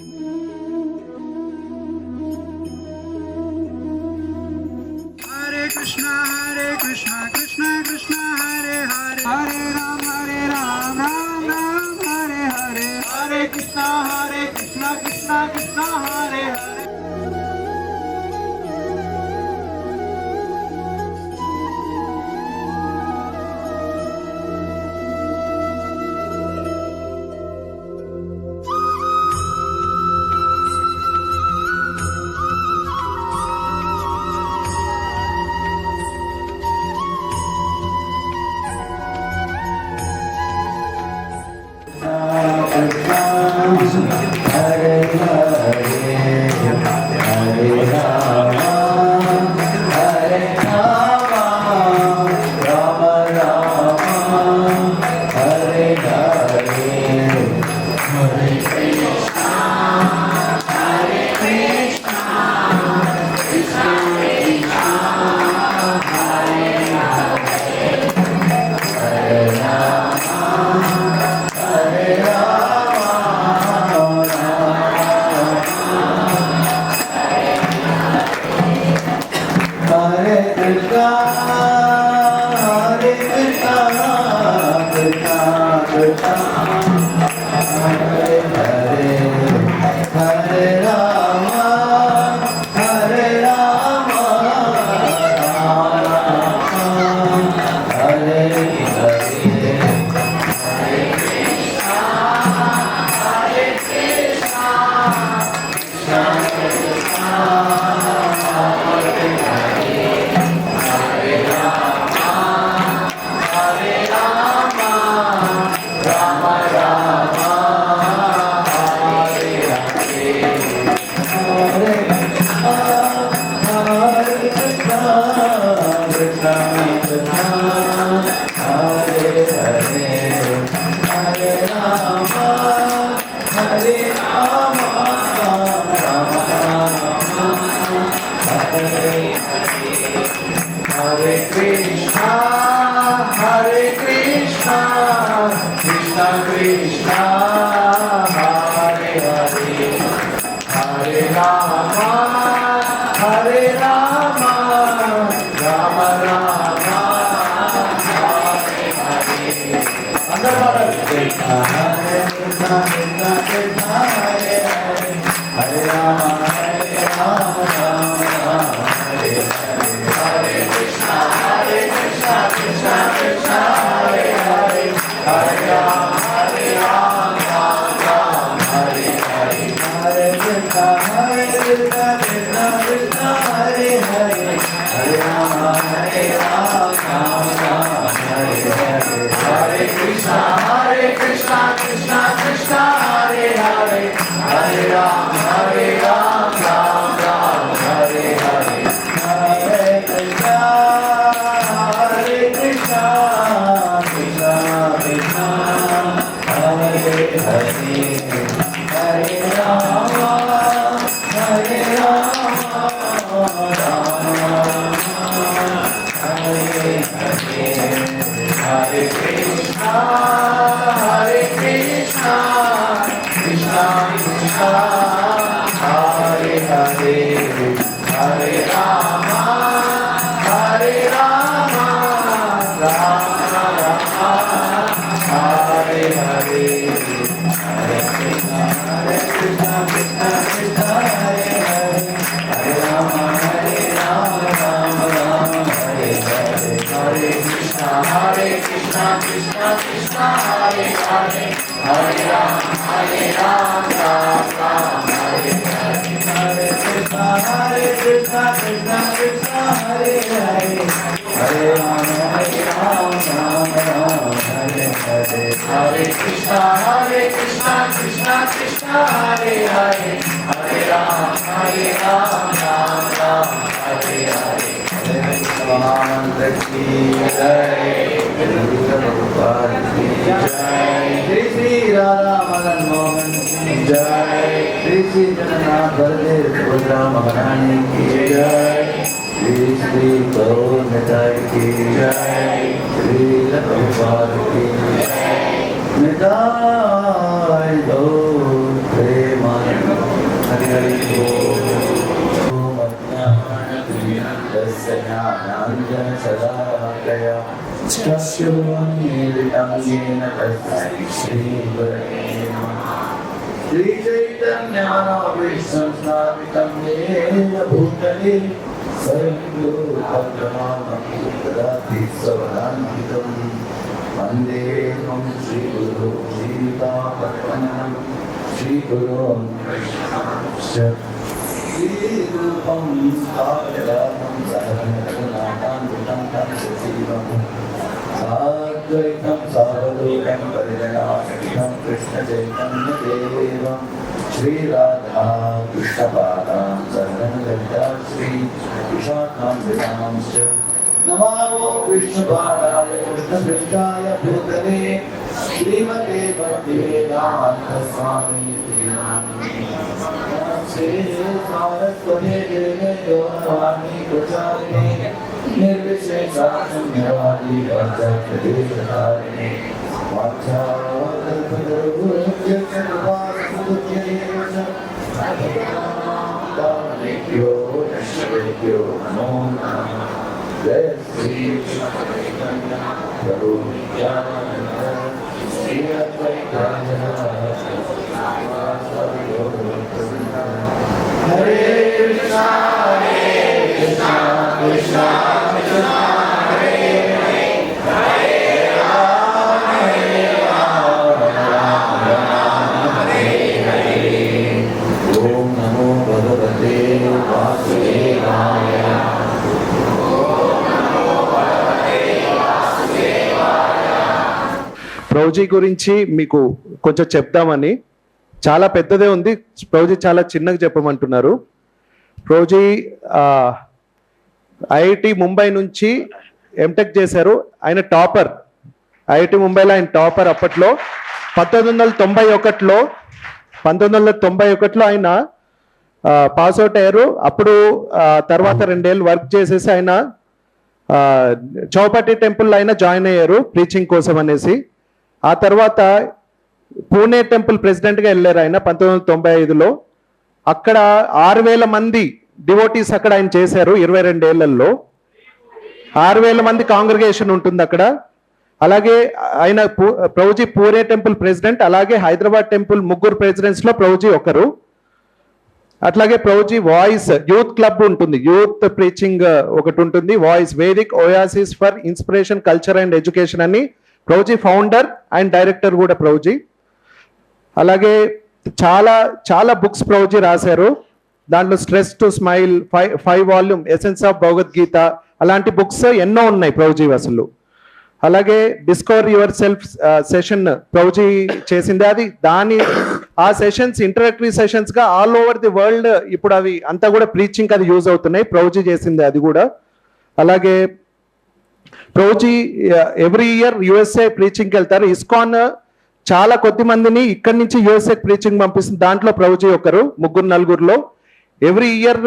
Hare Krishna, Krishna Krishna, Hare Hare, Hare Ram, Ram Ram, Hare Hare, Hare Krishna, Krishna Krishna, Hare Hare. Midai do prema Shri चैतन्यानाविष्णुस्नापितं येन भूतले सर्वोपद्रमानन्दराधिस्वरान्वितं वन्दे त्वं श्रीगुरो श्रीतापत्तनं श्रीगुरोन् वैष्णवंश्च श्रीरूपं स्थापयामं सहगणरघुनाथान्वितं तं सजीवम् साद्वैतं सावधूतं परिजनासहितं कृष्णचैतन्यदेवं श्रीराधा कृष्णपादां सर्वललिता श्रीविशाखान्वितांश्च नमो विष्णुपादाय कृष्णपृष्ठाय भूतले श्रीमते भक्तिवेदान्तस्वामिनिति नामिने श्री सारस्वते देवे गौरवाणी प्रचारिणे निर्विशेषाशून्यवादी वर्जप्रदेशधारिणे वाचालकल्पतरुभ्यो नश्वेभ्यो नमो नमः जय श्री प्रभु नित्यानंद श्री अद्वैत हरे कृष्णा कृष्णा कृष्णा हरे हरे हरे राम हरे हरे ओम नमो भगवते वासुदेवाय ప్రభుజీ గురించి మీకు కొంచెం చెప్దామని. చాలా పెద్దదే ఉంది, ప్రభుజీ చాలా చిన్నగా చెప్పమంటున్నారు. ప్రభుజీ ఐఐటి ముంబై నుంచి ఎంటెక్ చేశారు. ఆయన టాపర్, ఐఐటి ముంబైలో ఆయన టాపర్. అప్పట్లో 1991లో ఆయన పాస్ అవుట్ అయ్యారు. అప్పుడు తర్వాత 2 ఏళ్ళు వర్క్ చేసేసి ఆయన చౌపటి టెంపుల్ అయినా జాయిన్ అయ్యారు ప్రీచింగ్ కోసం అనేసి. ఆ తర్వాత పూణే టెంపుల్ ప్రెసిడెంట్గా వెళ్ళారు ఆయన 1995లో. అక్కడ 6000 మంది డివోటీస్ అక్కడ ఆయన చేశారు. 22 ఏళ్లలో 6000 మంది కాంగ్రిగేషన్ ఉంటుంది అక్కడ. అలాగే ఆయన ప్రభుజీ పూణే టెంపుల్ ప్రెసిడెంట్, అలాగే హైదరాబాద్ టెంపుల్ ముగ్గురు ప్రెసిడెంట్స్లో ప్రభుజీ ఒకరు. అట్లాగే ప్రభుజీ వాయిస్ యూత్ క్లబ్ ఉంటుంది, యూత్ ప్రీచింగ్ ఒకటి ఉంటుంది, voice Vedic Oasis for inspiration culture and education అని ప్రభుజీ ఫౌండర్ అండ్ డైరెక్టర్ కూడా ప్రభుజీ. అలాగే చాలా చాలా బుక్స్ ప్రభుజీ రాశారు. దాంట్లో stress to smile, 5 volume essence of Bhagavad Gita, అలాంటి బుక్స్ ఎన్నో ఉన్నాయి ప్రభుజీ అసలు. అలాగే discover your self session Prabhuji చేసింది. అది ఆ సెషన్స్ ఇంటరాక్టివ్ సెషన్స్ గా ఆల్ ఓవర్ ది వరల్డ్ ఇప్పుడు అవి అంతా కూడా ప్రీచింగ్ అది యూజ్ అవుతున్నాయి. ప్రభుజీ చేసింది అది కూడా. అలాగే ప్రభుజీ ఎవ్రీ ఇయర్ యుఎస్ఏ ప్రీచింగ్కి వెళ్తారు. ఇస్కాన్ చాలా కొద్ది మందిని ఇక్కడి నుంచి యుఎస్ఏ ప్రీచింగ్ పంపిస్తుంది. దాంట్లో ప్రభుజీ ఒకరు, 3-4లో. ఎవ్రీ ఇయర్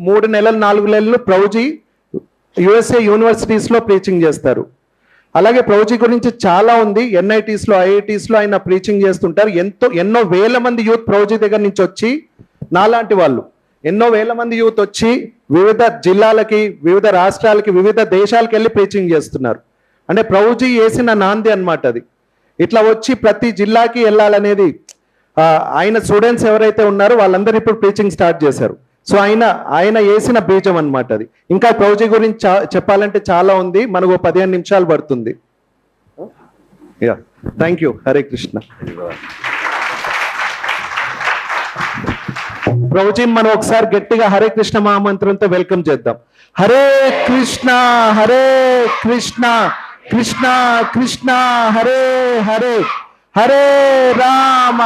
3 నెలలు 4 నెలలు ప్రభుజీ యుఎస్ఏ యూనివర్సిటీస్లో ప్రీచింగ్ చేస్తారు. అలాగే ప్రభుజీ గురించి చాలా ఉంది. ఎన్ఐటీస్లో, ఐఐటీస్లో ఆయన ప్రీచింగ్ చేస్తుంటారు. ఎన్నో వేల మంది యూత్ ప్రభుజీ దగ్గర నుంచి వచ్చి, నాలాంటి వాళ్ళు ఎన్నో వేల మంది యూత్ వచ్చి వివిధ జిల్లాలకి, వివిధ రాష్ట్రాలకి, వివిధ దేశాలకు వెళ్ళి ప్రీచింగ్ చేస్తున్నారు. అంటే ప్రభుజీ వేసిన నాంది అన్నమాట అది. ఇట్లా వచ్చి ప్రతి జిల్లాకి వెళ్ళాలనేది ఆయన స్టూడెంట్స్ ఎవరైతే ఉన్నారో వాళ్ళందరూ ఇప్పుడు ప్రీచింగ్ స్టార్ట్ చేశారు. సో ఆయన వేసిన బీజం అన్నమాట అది. ఇంకా ప్రభుజీ గురించి చెప్పాలంటే చాలా ఉంది, మనకు 15 నిమిషాలు పడుతుంది. Thank you. హరే కృష్ణ. ప్రభుజీ మనం ఒకసారి గట్టిగా హరే కృష్ణ మహామంత్రంతో వెల్కమ్ చేద్దాం. హరే కృష్ణ కృష్ణ కృష్ణ హరే హరే, హరే రామ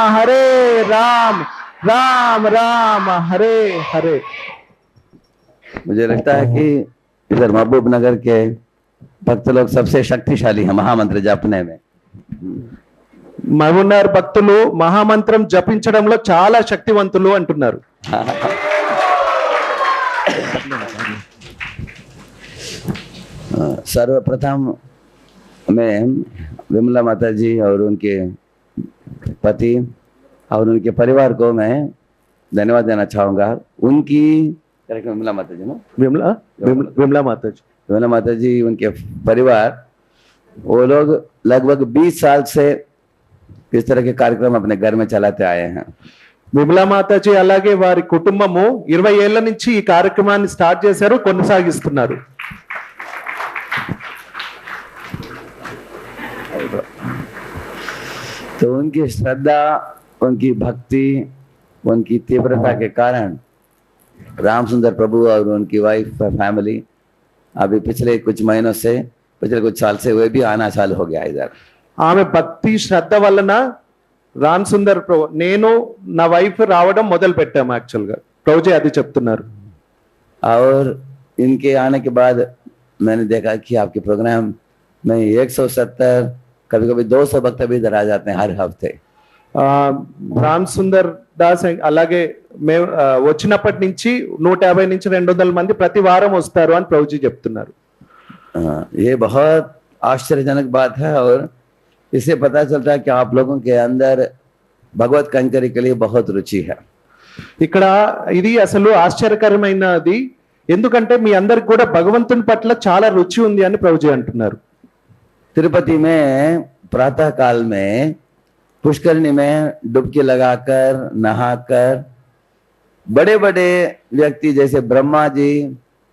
राम राम हरे हरे. मुझे लगता है कि इधर महबूब नगर के भक्त लोग सबसे शक्तिशाली हैं महामंत्र जपने में. మహబూబ్నగర్ భక్తులు మహామంత్రం జపించడంలో చాలా శక్తివంతులు అంటున్నారు. सर्वप्रथम मैं विमला माता जी और उनके पति और उनके परिवार को मैं धन्यवाद देना चाहूंगा। उनकी विमला माता जी ना, विमला माता जी। विमला माता जी, उनके परिवार, वो लोग लगभग 20 साल से इस तरह के कार्यक्रम अपने घर में चलाते आए हैं। విమలా మాతాజీ అలాగే వారి కుటుంబము 20 ఏళ్ల నుంచి ఈ కార్యక్రమాన్ని స్టార్ట్ చేశారు, కొనసాగిస్తున్నారు. तो उनकी श्रद्धा, उनकी भक्ति, उनकी तीव्रता के कारण राम सुंदर प्रभु और उनकी वाइफ फैमिली अभी पिछले कुछ महीनों से, पिछले कुछ साल से वे भी आना चालू हो गया इधर। ఆమె భక్తి శ్రద్ధ వలన రామ్ సుందర్ ప్రభు, నేను నా వైఫ్ రావడం మొదలు పెట్టాము. యాక్చువల్ గా ప్రభుజీ అది చెప్తున్నారు. और इनके आने के बाद मैंने देखा कि आपके प्रोग्राम में 170, कभी कभी 200 भक्त भी इधर आ जाते हैं हर हफ्ते। రామ్ సుందర్ దాస్ అలాగే మేము వచ్చినప్పటి నుంచి 150 నుంచి 200 మంది ప్రతి వారం వస్తారు అని ప్రభుజీ చెప్తున్నారు. ये बहुत आश्चर्यजनक बात है और इससे पता चलता है कि आप लोगों के अंदर भगवत कंकरी के लिए बहुत रुचि है। ఇక్కడ ఇది అసలు ఆశ్చర్యకరమైనది, ఎందుకంటే మీ అందరికి కూడా భగవంతుని పట్ల చాలా రుచి ఉంది అని ప్రభుజీ అంటున్నారు. तिरुपति में प्रातः काल में पुष्करणी में डुबकी लगाकर नहाकर बड़े बड़े व्यक्ति जैसे ब्रह्मा जी,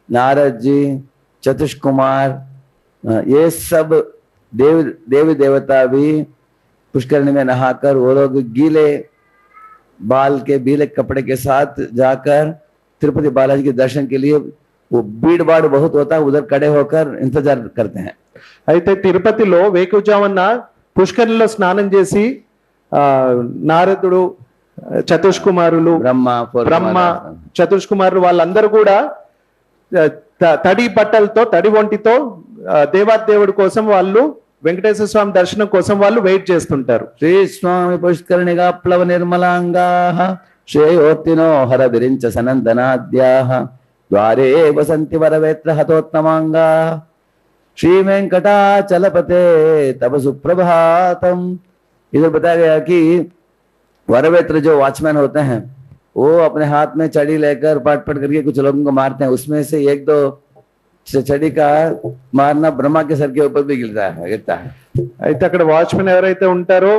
नारद जी, चतुष कुमार, ये सब देवी देवता भी पुष्करणी में नहाकर वो लोग गीले बाल के गीले कपड़े के साथ जाकर तिरुपति बालाजी के दर्शन के लिए, वो भीड़ भाड़ बहुत होता है, उधर खड़े होकर इंतजार करते हैं। అయితే తిరుపతిలో వేకువజామున పుష్కరిణిలో స్నానం చేసి నారదుడు, చతుష్కుమారులు, బ్రహ్మ, చతుష్కుమారులు వాళ్ళందరూ కూడా తడి బట్టలతో, తడి ఒంటితో దేవాదేవుడి కోసం వాళ్ళు, వెంకటేశ్వర స్వామి దర్శనం కోసం వాళ్ళు వెయిట్ చేస్తుంటారు. శ్రీ స్వామి పుష్కరిణిగా ప్లవ నిర్మలాంగా శ్రేయోత్తినో హర విరించ సనందనాద్యాః ద్వారే వసంతి వరవేత్ర హతోత్తమాంగా श्री वेंकटाचलपते तब सुप्रभातम। इधर बताया गया कि वरवेत्र जो वॉचमैन होते हैं वो अपने हाथ में छड़ी लेकर पट पट करके कुछ लोगों को मारते हैं, उसमें से 1-2 छड़ी का मारना ब्रह्मा के सर के ऊपर भी गिरता है। అయితే అక్కడ వాచ్మెన్ ఎవరైతే ఉంటారో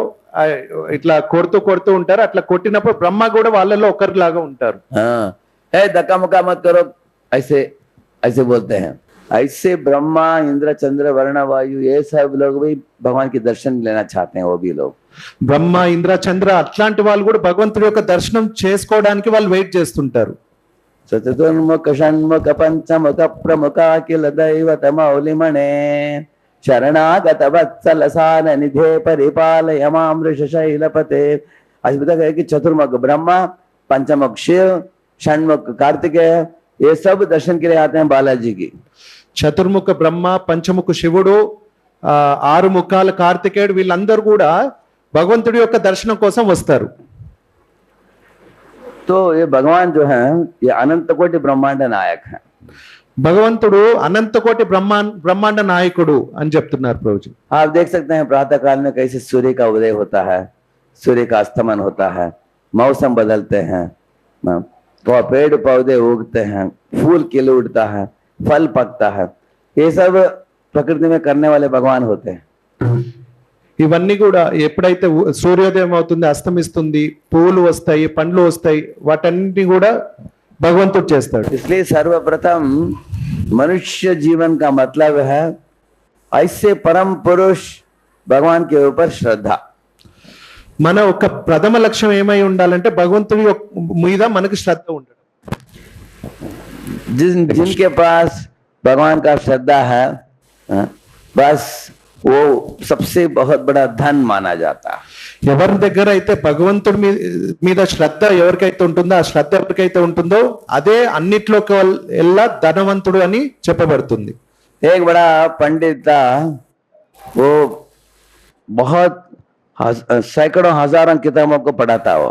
ఇట్లా కొడుతూ ఉంటారు, అట్లా కొట్టినప్పుడు బ్రహ్మ కూడా వాళ్ళలో ఒకరిలాగా ఉంటారు. हाँ, धक्का मुक्का मत करो, ऐसे बोलते हैं। ऐसे ब्रह्मा, इंद्र, चंद्र, वरुण, वायु, ये सब लोग भी भगवान के दर्शन लेना चाहते हैं। वो भी लोग బ్రహ్మ, ఇంద్ర, చంద్ర అట్లాంటి వాళ్ళు కూడా భగవంతుడి యొక్క దర్శనం చేసుకోవడానికి వాళ్ళు వెయిట్ చేస్తుంటారు. చతుర్ముఖ షణ్ముఖ పంచముఖ ప్రముఖ కిల దైవత మౌలిమణే शरणागत वत्सल सार निधे परिपालय मां वृषशैलपते। आज बताया गया कि चतुर्मुख ब्रह्मा, पंचमुख शिव, षण्मुख कार्तिकेय, ये सब दर्शन के लिए आते हैं बालाजी की। చతుర్ముఖ బ్రహ్మ, పంచముఖ శివుడు, 6 ముఖాల కార్తికేయుడు, వీళ్ళందరూ కూడా భగవంతుడి యొక్క దర్శనం కోసం వస్తారు. तो ये भगवान जो है ये अनंत कोटि ब्रह्मांड नायक है। భగవంతుడు అనంతకోటి బ్రహ్మాండ నాయకుడు అని చెప్తున్నారు ప్రభుజీ. आप देख सकते हैं प्रातः काल में कैसे सूर्य का उदय होता है, सूर्य का अस्तमन होता है, मौसम बदलते हैं, पेड़ पौधे उगते हैं, फूल खिल उठता है, फल पकता है, ये सब प्रकृति में करने वाले भगवान होते हैं। ఇవన్నీ కూడా ఎప్పుడైతే సూర్యోదయం అవుతుంది, అస్తమిస్తుంది, పువ్వులు వస్తాయి, పండ్లు వస్తాయి, వాటన్నిటిని కూడా భగవంతుడు చేస్తాడు. इसलिए सर्वप्रथम मनुष्य जीवन का मतलब है ऐसे परम पुरुष भगवान के ऊपर श्रद्धा। మన ఒక ప్రథమ లక్ష్యం ఏమై ఉండాలంటే భగవంతుడి మీద మనకి శ్రద్ధ ఉండడం. जिनके पास भगवान का श्रद्धा है बस वो सबसे बहुत बड़ा धन माना जाता है। ఎవరి దగ్గర అయితే భగవంతుడి మీద శ్రద్ధ ఎవరికైతే ఉంటుందో, ఆ శ్రద్ధ ఎవరికైతే ఉంటుందో అదే అన్నిట్లో ఎల్లా ధనవంతుడు అని చెప్పబడుతుంది. एक बड़ा पंडित था, वो बहुत सैकड़ों हजारों किताबों को पढ़ाता हो।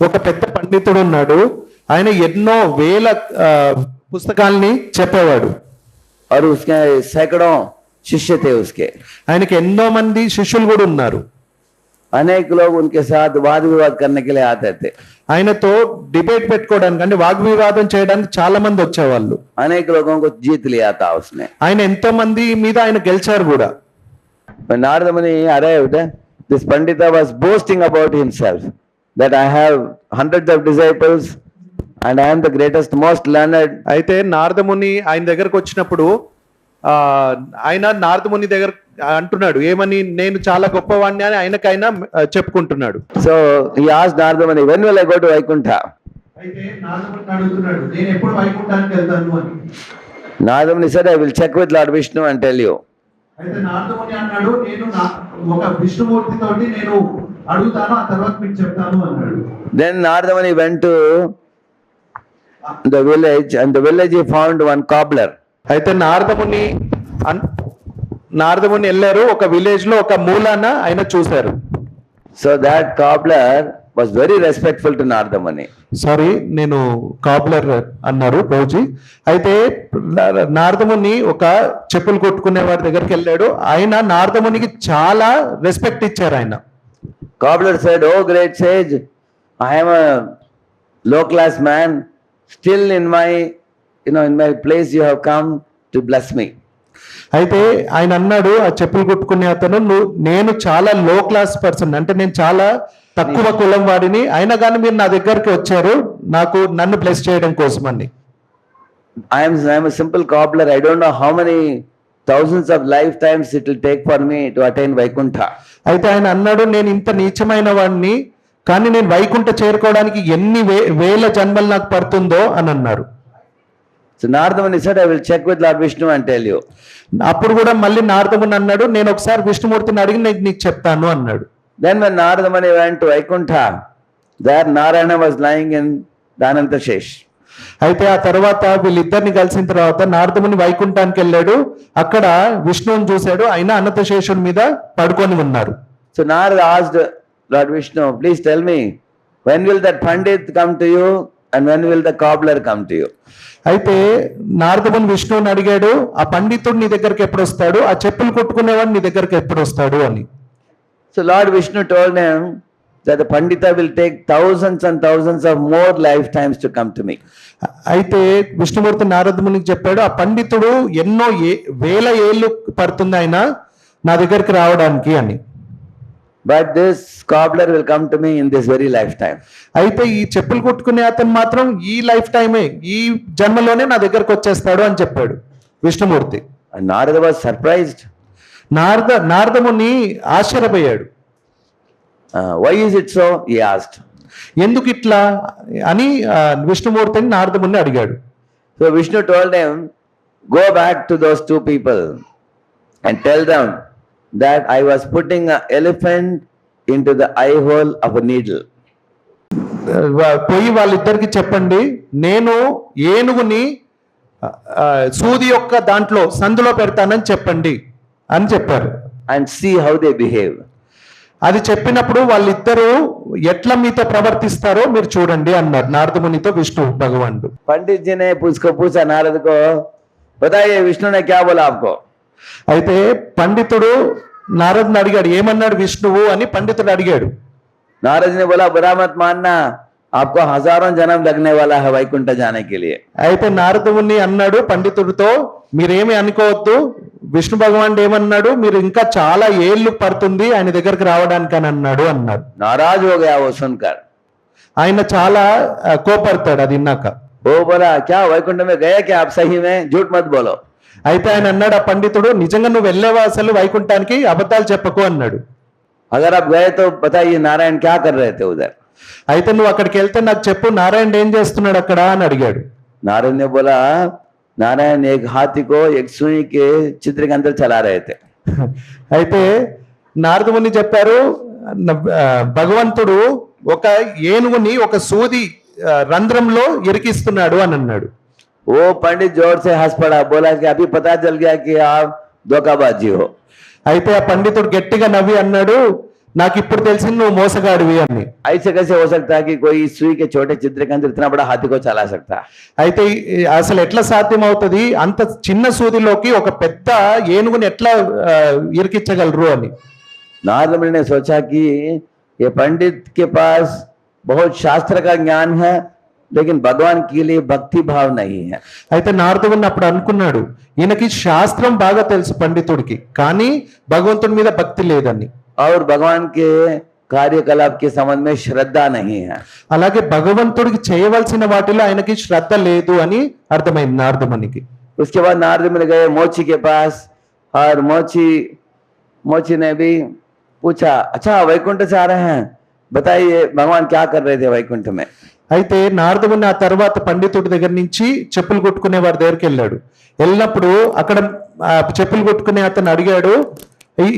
ఒక పెద్ద పండితుడు ఉన్నాడు, ఆయన ఎన్నో వేల పుస్తకాల్ని చెప్పేవాడు. और उसके सैकड़ों शिष्य थे उसके। ఆయనకి ఎన్నో మంది శిష్యులు కూడా ఉన్నారు. अनेक लोग उनके साथ वाद विवाद करने के लिए आते थे. ఆయనతో డిబేట్ పెట్టుకోవడానికి అంటే వాగ్వివాదం చేయడానికి చాలా మంది వచ్చేవాళ్ళు. अनेक लोगों को जीत लिया था उसने. ఆయన ఎంతో మంది మీద ఆయన గెలిచారు కూడా. When Narada Muni arrived, this Pandita was boasting about himself that I have hundreds of disciples and I am the greatest, most learned. అయితే నారదముని ఆయన దగ్గరకు వచ్చినప్పుడు ఆయన నారదముని దగ్గర అంటున్నాడు ఏమని, నేను చాలా గొప్పవాణ్ణి అని ఆయనకైనా చెప్పుకుంటున్నాడు. So he asked Narada Muni, when will I go to Vaikuntha? అయితే నారదముని అడుగుతున్నాడు నేను ఎప్పుడు వైకుంఠానికి వెళ్తాను అని. Narada Muni said, I will check with Lord Vishnu and tell you. అయితే నారదముని అన్నాడు నేను ఒక విష్ణుమూర్తి తోటి నేను అడుగుతాను ఆ తర్వాత మీకు చెప్తాను అన్నాడు. Then Narada Muni went to the village, and the village he found one cobbler. అయితే నారదముని వెళ్ళారు, ఒక విలేజ్ లో ఒక మూలాన ఆయన చూశారు. So that cobbler was very respectful to Narada Muni. Sorry నేను కాబ్లర్ అన్నారు బౌజీ. అయితే నారదముని ఒక చెప్పులు కొట్టుకునే వారి దగ్గరికి వెళ్ళాడు. ఆయన నారదమునికి చాలా రెస్పెక్ట్ ఇచ్చారు ఆయన. Cobbler said, oh great sage, I am a low class man, still in my place you have come to bless me. అయితే ఆయన అన్నాడు ఆ చెప్పులు కుట్టుకునే అతను, నేను చాలా లో క్లాస్ పర్సన్ అంటే నేను చాలా తక్కువ కులం వాడిని, అయినా కానీ మీరు నా దగ్గరికి వచ్చారు నన్ను బ్లెస్ చేయడం కోసం అని. I am a simple cobbler. I don't know how many thousands of lifetimes it will take for me to attain Vaikuntha. అయితే ఆయన అన్నాడు నేను ఇంత నీచమైన వాడిని, కానీ నేను వైకుంఠ చేరుకోవడానికి ఎన్ని వేల జన్మలు నాకు పడుతుందో అని అన్నారు. So Narada Muni said, I will check with Lord Vishnu and tell you. అప్పుడు కూడా మళ్ళీ నారదముని అన్నాడు నేను ఒకసారి విష్ణుమూర్తిని అడిగి నీకు చెప్తాను అన్నాడు. Then when Narada Muni went to Vaikuntha, there Narayana was lying in the Anantashesh. అయితే ఆ తర్వాత వీళ్ళిద్దరిని కలిసిన తర్వాత నారదముని వైకుంఠానికి వెళ్ళాడు. అక్కడ విష్ణువుని చూశాడు, ఆయన అనంతశేషుని మీద పడుకొని ఉన్నారు. So Narada asked Lord Vishnu, please tell me, when will that Pandit come to you and when will the cobbler come to you? అయితే నారదముని విష్ణువుని అడిగాడు, ఆ పండితుడు నీ దగ్గరికి ఎప్పుడు వస్తాడు, ఆ చెప్పులు కొట్టుకునేవాడు నీ దగ్గరికి ఎప్పుడు వస్తాడు అని. So Lord Vishnu told him that the Pandita will take thousands and thousands of more lifetimes to come to me. అయితే విష్ణుమూర్తి నారదమునికి చెప్పాడు ఆ పండితుడు ఎన్నో వేల ఏళ్ళు పడుతుంది ఆయన నా దగ్గరికి రావడానికి అని. But this cobbler will come to me in this very lifetime. అయితే ఈ చెప్పులు కొట్టుకునే అతను మాత్రం ఈ లైఫ్ టైమే, ఈ జన్మలోనే నా దగ్గరకు వచ్చేస్తాడు అని చెప్పాడు Vishnumurthy. And Narada was surprised. Naradamuni ఆశ్చర్యపోయాడు. Why is it so? He asked. ఎందుకు ఇట్లా అని విష్ణుమూర్తిని నారదముని అడిగాడు. So Vishnu told him, go back to those two people and tell them that I was putting an elephant into the eye hole of a needle. పోయి వాళ్ళిద్దరికి చెప్పండి నేను ఏనుగుని సూది యొక్క దాంట్లో సందులో పెడతానని చెప్పండి అని చెప్పారు. And see how they behave. అది చెప్పినప్పుడు వాళ్ళిద్దరూ ఎట్లా మీతో ప్రవర్తిస్తారో మీరు చూడండి అన్నారు నారదమునితో విష్ణు భగవానుడు. पंडित जी ने उसको पूछा नारद को, बताइए विष्णु ने क्या बोला आपको? అయితే పండితుడు నారదుని అడిగాడు ఏమన్నాడు విష్ణువు అని పండితుడు అడిగాడు. नारद ने बोला, बुरा मत मानना, आपको हजारों जन्म लगने वाला है वैकुंठ जाने के लिए. అయితే నారదుని అన్నాడు పండితుడితో మీరేమి అనుకోవద్దు, విష్ణు భగవానుడు ఏమన్నాడు మీరు ఇంకా చాలా ఏళ్ళు పడుతుంది ఆయన దగ్గరికి రావడానికి అని అన్నాడు అన్నాడు. नाराज हो गया वो सुनकर. ఆయన చాలా కోపడతాడు అది విన్నాక. वो बोला, क्या वैकुंठ में गए क्या आप सही में? झूठ मत बोलो. అయితే ఆయన అన్నాడు ఆ పండితుడు నిజంగా నువ్వు వెళ్ళేవా అసలు వైకుంఠానికి, అబద్ధాలు చెప్పకు అన్నాడు. अगर आप गए तो बताइए नारायण क्या कर रहे थे उधर? అయితే నువ్వు అక్కడికి వెళ్తే నాకు చెప్పు నారాయణ ఏం చేస్తున్నాడు అక్కడ అని అడిగాడు. नारायण ने बोला, नारायण एक हाथी को एक सुई के चित्र के अंदर चला रहे थे. అయితే నారదముని చెప్పారు భగవంతుడు ఒక ఏనుగుని ఒక సూది రంధ్రంలో ఇరికిస్తున్నాడు అని అన్నాడు. वो पंडित जोर से हंस पड़ा, बोला कि अभी पता चल गया कि आप धोखाबाजी हो. అయితే ఆ పండితుడు గట్టిగా నవ్వి అన్నాడు నాకు ఇప్పుడు తెలిసింది నువ్వు మోసగాడివి అని. ऐसे कैसे हो सकता है कि कोई सुई के छोटे चित्र के अंदर इतना बड़ा हाथी को चला सकता? అయితే అసలు ఎట్లా సాధ్యం అవుతుంది అంత చిన్న సూదిలోకి ఒక పెద్ద ఏనుగుని ఎట్లా ఇరికించగలరు అని. नारद मुनि ने सोचा कि ये पंडित के पास बहुत शास्त्र का ज्ञान है, लेकिन भगवान के लिए भक्ति भाव नहीं है। అయితే నారదుని అప్పుడు అనుకున్నాడు, ఈయనకి శాస్త్రం బాగా తెలుసు పండితుడికి, కానీ భగవంతుడి మీద భక్తి లేదని, और भगवान के कार्यकलाप के संबंध में श्रद्धा नहीं है। అలాగే భగవంతుడికి చేయవలసిన వాటిలో ఆయనకి శ్రద్ధ లేదు అని అర్థమైంది నారదమునికి. उसके बाद नारद मुनि गए मोची के पास, और मोची ने भी पूछा, अच्छा वैकुंठ से आ रहे हैं, बताइए भगवान क्या कर रहे थे वैकुंठ में। అయితే నారదుని ఆ తర్వాత పండితుడి దగ్గర నుంచి చెప్పులు కొట్టుకునే వారి దగ్గరికి వెళ్ళాడు. వెళ్ళినప్పుడు అక్కడ చెప్పులు కొట్టుకునే అతను అడిగాడు,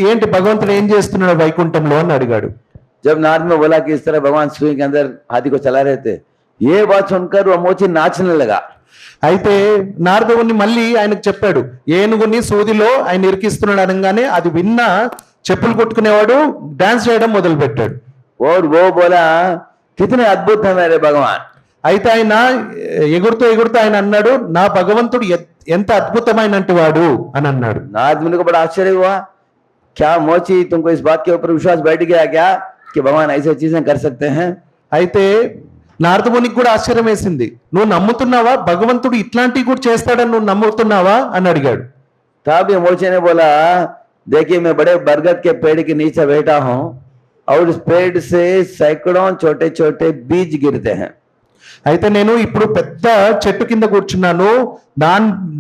ఏంటి భగవంతుడు ఏం చేస్తున్నాడు వైకుంఠంలో అని అడిగాడు. जब नारद में बोला कि इस तरह भगवान सुई के अंदर हाथी को चला रहे थे, ये बात सुनकर वो मोची नाचने लगा। అయితే నారదుని మళ్ళీ ఆయనకు చెప్పాడు, ఏనుగుని సూదిలో ఆయన ఇరికిస్తున్నాడు అనగానే అది విన్న చెప్పులు కొట్టుకునేవాడు డాన్స్ చేయడం మొదలు పెట్టాడు. और वो बोला, कितने अद्भुत है मेरे भगवान। అయితే ఆయన ఎగురుతూ ఎగురుతూ ఆయన అన్నాడు, నా భగవంతుడు ఎంత అద్భుతమైనటువంటి వాడు అని అన్నాడు. नारद मुनि को बड़ा आश्चर्य हुआ, क्या मोची तुमको इस बात के ऊपर विश्वास बैठ गया क्या कि भगवान ऐसे चीजें कर सकते हैं। అయితే నారదమునికి కూడా ఆశ్చర్యం వేసింది, నువ్వు నమ్ముతున్నావా భగవంతుడు ఇట్లాంటివి కూడా చేస్తాడని నువ్వు నమ్ముతున్నావా అని అడిగాడు. तब ये मोची ने बोला, देखिए मैं बड़े बरगद के पेड़ के नीचे बैठा हूं, और इस पेड़ से सैकड़ों छोटे छोटे बीज गिरते हैं। అయితే నేను ఇప్పుడు పెద్ద చెట్టు కింద కూర్చున్నాను,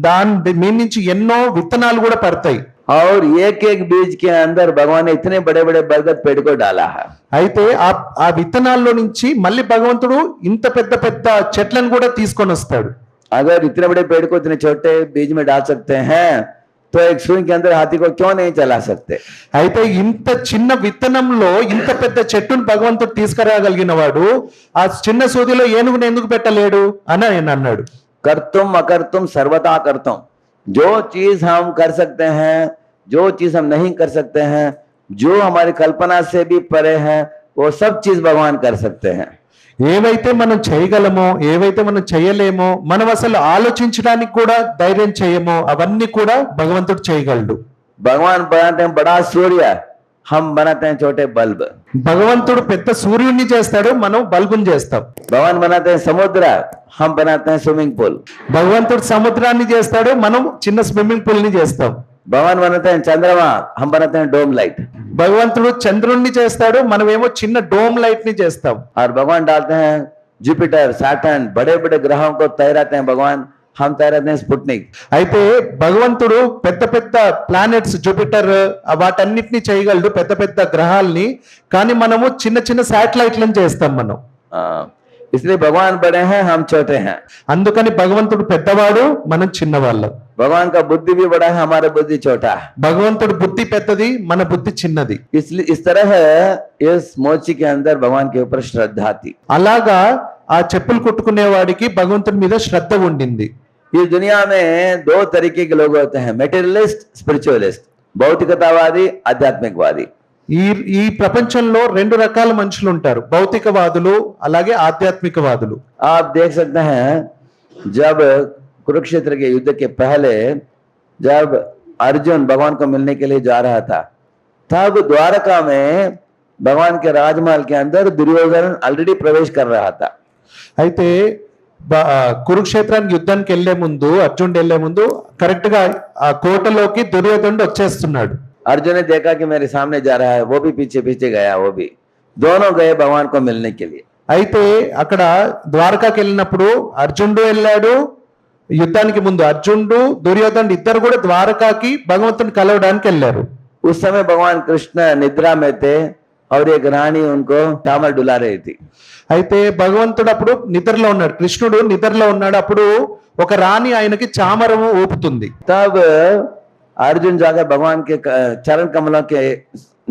దాని మీ నుంచి ఎన్నో విత్తనాలు కూడా పడతాయి. और एक एक बीज के अंदर भगवान ने इतने बड़े बड़े बरगद पेड़ को डाला है। అయితే ఆ విత్తనాల్లో నుంచి మళ్ళీ భగవంతుడు ఇంత పెద్ద పెద్ద చెట్లను కూడా తీసుకొని వస్తాడు. अगर इतने बड़े पेड़ को इतने छोटे बीज में डाल सकते हैं, तो एक सुई के अंदर हाथी को क्यों नहीं चला सकते। అయితే ఇంత చిన్న విత్తనంలో ఇంత పెద్ద చెట్టును భగవంతుడు తీసుకురాగలిగిన వాడు ఆ చిన్న సూదిలో ఏనుగుని ఎందుకు పెట్టలేడు అని ఆయన అన్నాడు. कर्तुम अकर्तुम सर्वथा कर्तुम, जो चीज हम कर सकते हैं, जो चीज हम नहीं कर सकते हैं, जो हमारी कल्पना से भी परे है, वो सब चीज भगवान कर सकते हैं। ఏవైతే మనం చేయగలమో, ఏవైతే మనం చేయలేమో, మనం అసలు ఆలోచించడానికి కూడా ధైర్యం చేయమో అవన్నీ కూడా భగవంతుడు చేయగలడు. भगवान बनाते हैं बड़ा सूर्य, हम बनाते हैं छोटे बल्ब। భగవంతుడు పెద్ద సూర్యుడిని చేస్తాడు, మనం బల్బుని చేస్తాం. भगवान बनाते हैं समुद्र, हम बनाते हैं स्विमिंग पूल। భగవంతుడు సముద్రాన్ని చేస్తాడు, మనం చిన్న స్విమ్మింగ్ పూల్ ని చేస్తాం. भगवान बनाते हैं चंद्रमा, हम बनाते हैं डोम लाइट। భగవంతుడు చంద్రుణ్ణి చేస్తాడు, మనమేమో చిన్న డోమ్ లైట్ ని చేస్తాం. और भगवान डालते हैं जुपिटर सैटर्न, बड़े बड़े ग्रहों को तैराते हैं भगवान, हम तैराते हैं स्पुतनिक। అయితే భగవంతుడు పెద్ద పెద్ద ప్లానెట్స్ జూపిటర్ వాటన్నిటిని చేయగలడు, పెద్ద పెద్ద గ్రహాలని, కానీ మనము చిన్న చిన్న శాటిలైట్లను చేస్తాం మనం. इसलिए भगवान बड़े हैं, हम छोटे हैं। అందుకని భగవంతుడు పెద్దవాడు, మనం చిన్నవాళ్ళం. भगवान का बुद्धि भी बड़ा है, हमारा बुद्धि छोटा है। భగవంతుడు బుద్ధి పెద్దది, మన బుద్ధి చిన్నది. इसलिए इस तरह इस मोची के अंदर भगवान के ऊपर श्रद्धा थी। అలాగా ఆ చెప్పులు కుట్టుకునే వాడికి భగవంతుడి మీద శ్రద్ధ ఉండింది. इस दुनिया में दो तरीके के लोग होते हैं, मेटेरियलिस्ट, स्पिरिचुअलिस्ट, भौतिकतावादी, आध्यात्मिकवादी। ఈ ప్రపంచంలో రెండు రకాల మనుషులు ఉంటారు, భౌతికవాదులు అలాగే ఆధ్యాత్మికవాదులు. आप देख सकते हैं, जब कुरुक्षेत्र के युद्ध के पहले जब अर्जुन भगवान को मिलने के लिए जा रहा था, तब द्वारका में भगवान के राजमहल के अंदर दुर्योधन ऑलरेडी प्रवेश कर रहा था। అయితే కురుక్షేత్రానికి యుద్ధానికి వెళ్లే ముందు, అర్జునుడు వెళ్లే ముందు కరెక్ట్ గా ఆ కోటలోకి దుర్యోధనుడు వచ్చేస్తున్నాడు. अर्जुन ने देखा कि मेरे सामने जा रहा है, वो भी पीछे पीछे गया, वो भी दोनों गए भगवान को मिलने के लिए। అయితే అక్కడ ద్వారకాకి వెళ్ళినప్పుడు అర్జునుడు వెళ్ళాడు, యుద్ధానికి ముందు అర్జునుడు దుర్యోధనుడు ఇద్దరు కూడా ద్వారకాకి భగవంతుని కలవడానికి వెళ్ళారు. उस समय भगवान कृष्ण निद्रा में थे, और एक रानी उनको टामल डुला रही थी। అయితే భగవంతుడు అప్పుడు నిద్రలో ఉన్నాడు, కృష్ణుడు నిద్రలో ఉన్నాడు. అప్పుడు ఒక రాణి ఆయనకి చామరము ఊపుతుంది. तब अर्जुन जाकर भगवान के चरण कमलों के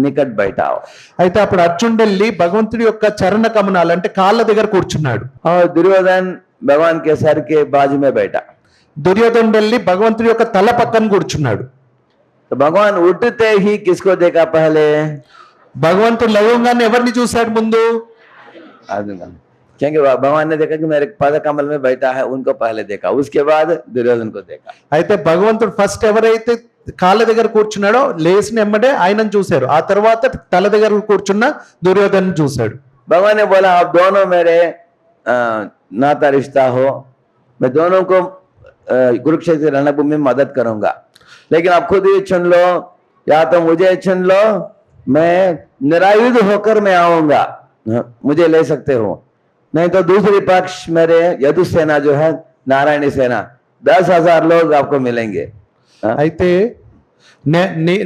निकट बैठा हो। అయితే అప్పుడు అర్జునుడు వెళ్ళి భగవంతుడి యొక్క చరణ కమనాలు అంటే కాళ్ళ దగ్గర కూర్చున్నాడు. और दुर्योधन भगवान के सर के बाजू में बैठा। దుర్యోధనుడు వెళ్ళి భగవంతుడి యొక్క తల పక్కన కూర్చున్నాడు. तो भगवान उठते ही किसको देखा पहले? భగవంతుడు లేవగానే ఎవరిని చూశాడు ముందు? अर्जुन को। क्योंकि भगवान ने देखा कि मेरे पद कमल में बैठा है, उनको पहले देखा, उसके बाद दुर्योधन को देखा। అయితే భగవంతుడు ఫస్ట్ ఎవరైతే కాళ్ళ దగ్గర కూర్చున్నాడో లేచిన ఎమ్మడే ఆయనను చూశారు. ఆ తర్వాత తల దగ్గర కూర్చున్న దుర్యోధను చూశాడు. भगवान ने बोला आप दोनों मेरे नाता रिश्ता हो, मैं दोनों को कुरुक्षेत्र रणभूमि में मदद करूंगा, लेकिन आप खुद ही चुन लो, या तो मुझे चुन लो, मैं निरायुध होकर मैं आऊंगा, मुझे ले सकते हो, नहीं तो दूसरी पक्ष मेरे यदु सेना जो है नारायणी सेना 10,000 लोग आपको मिलेंगे. అయితే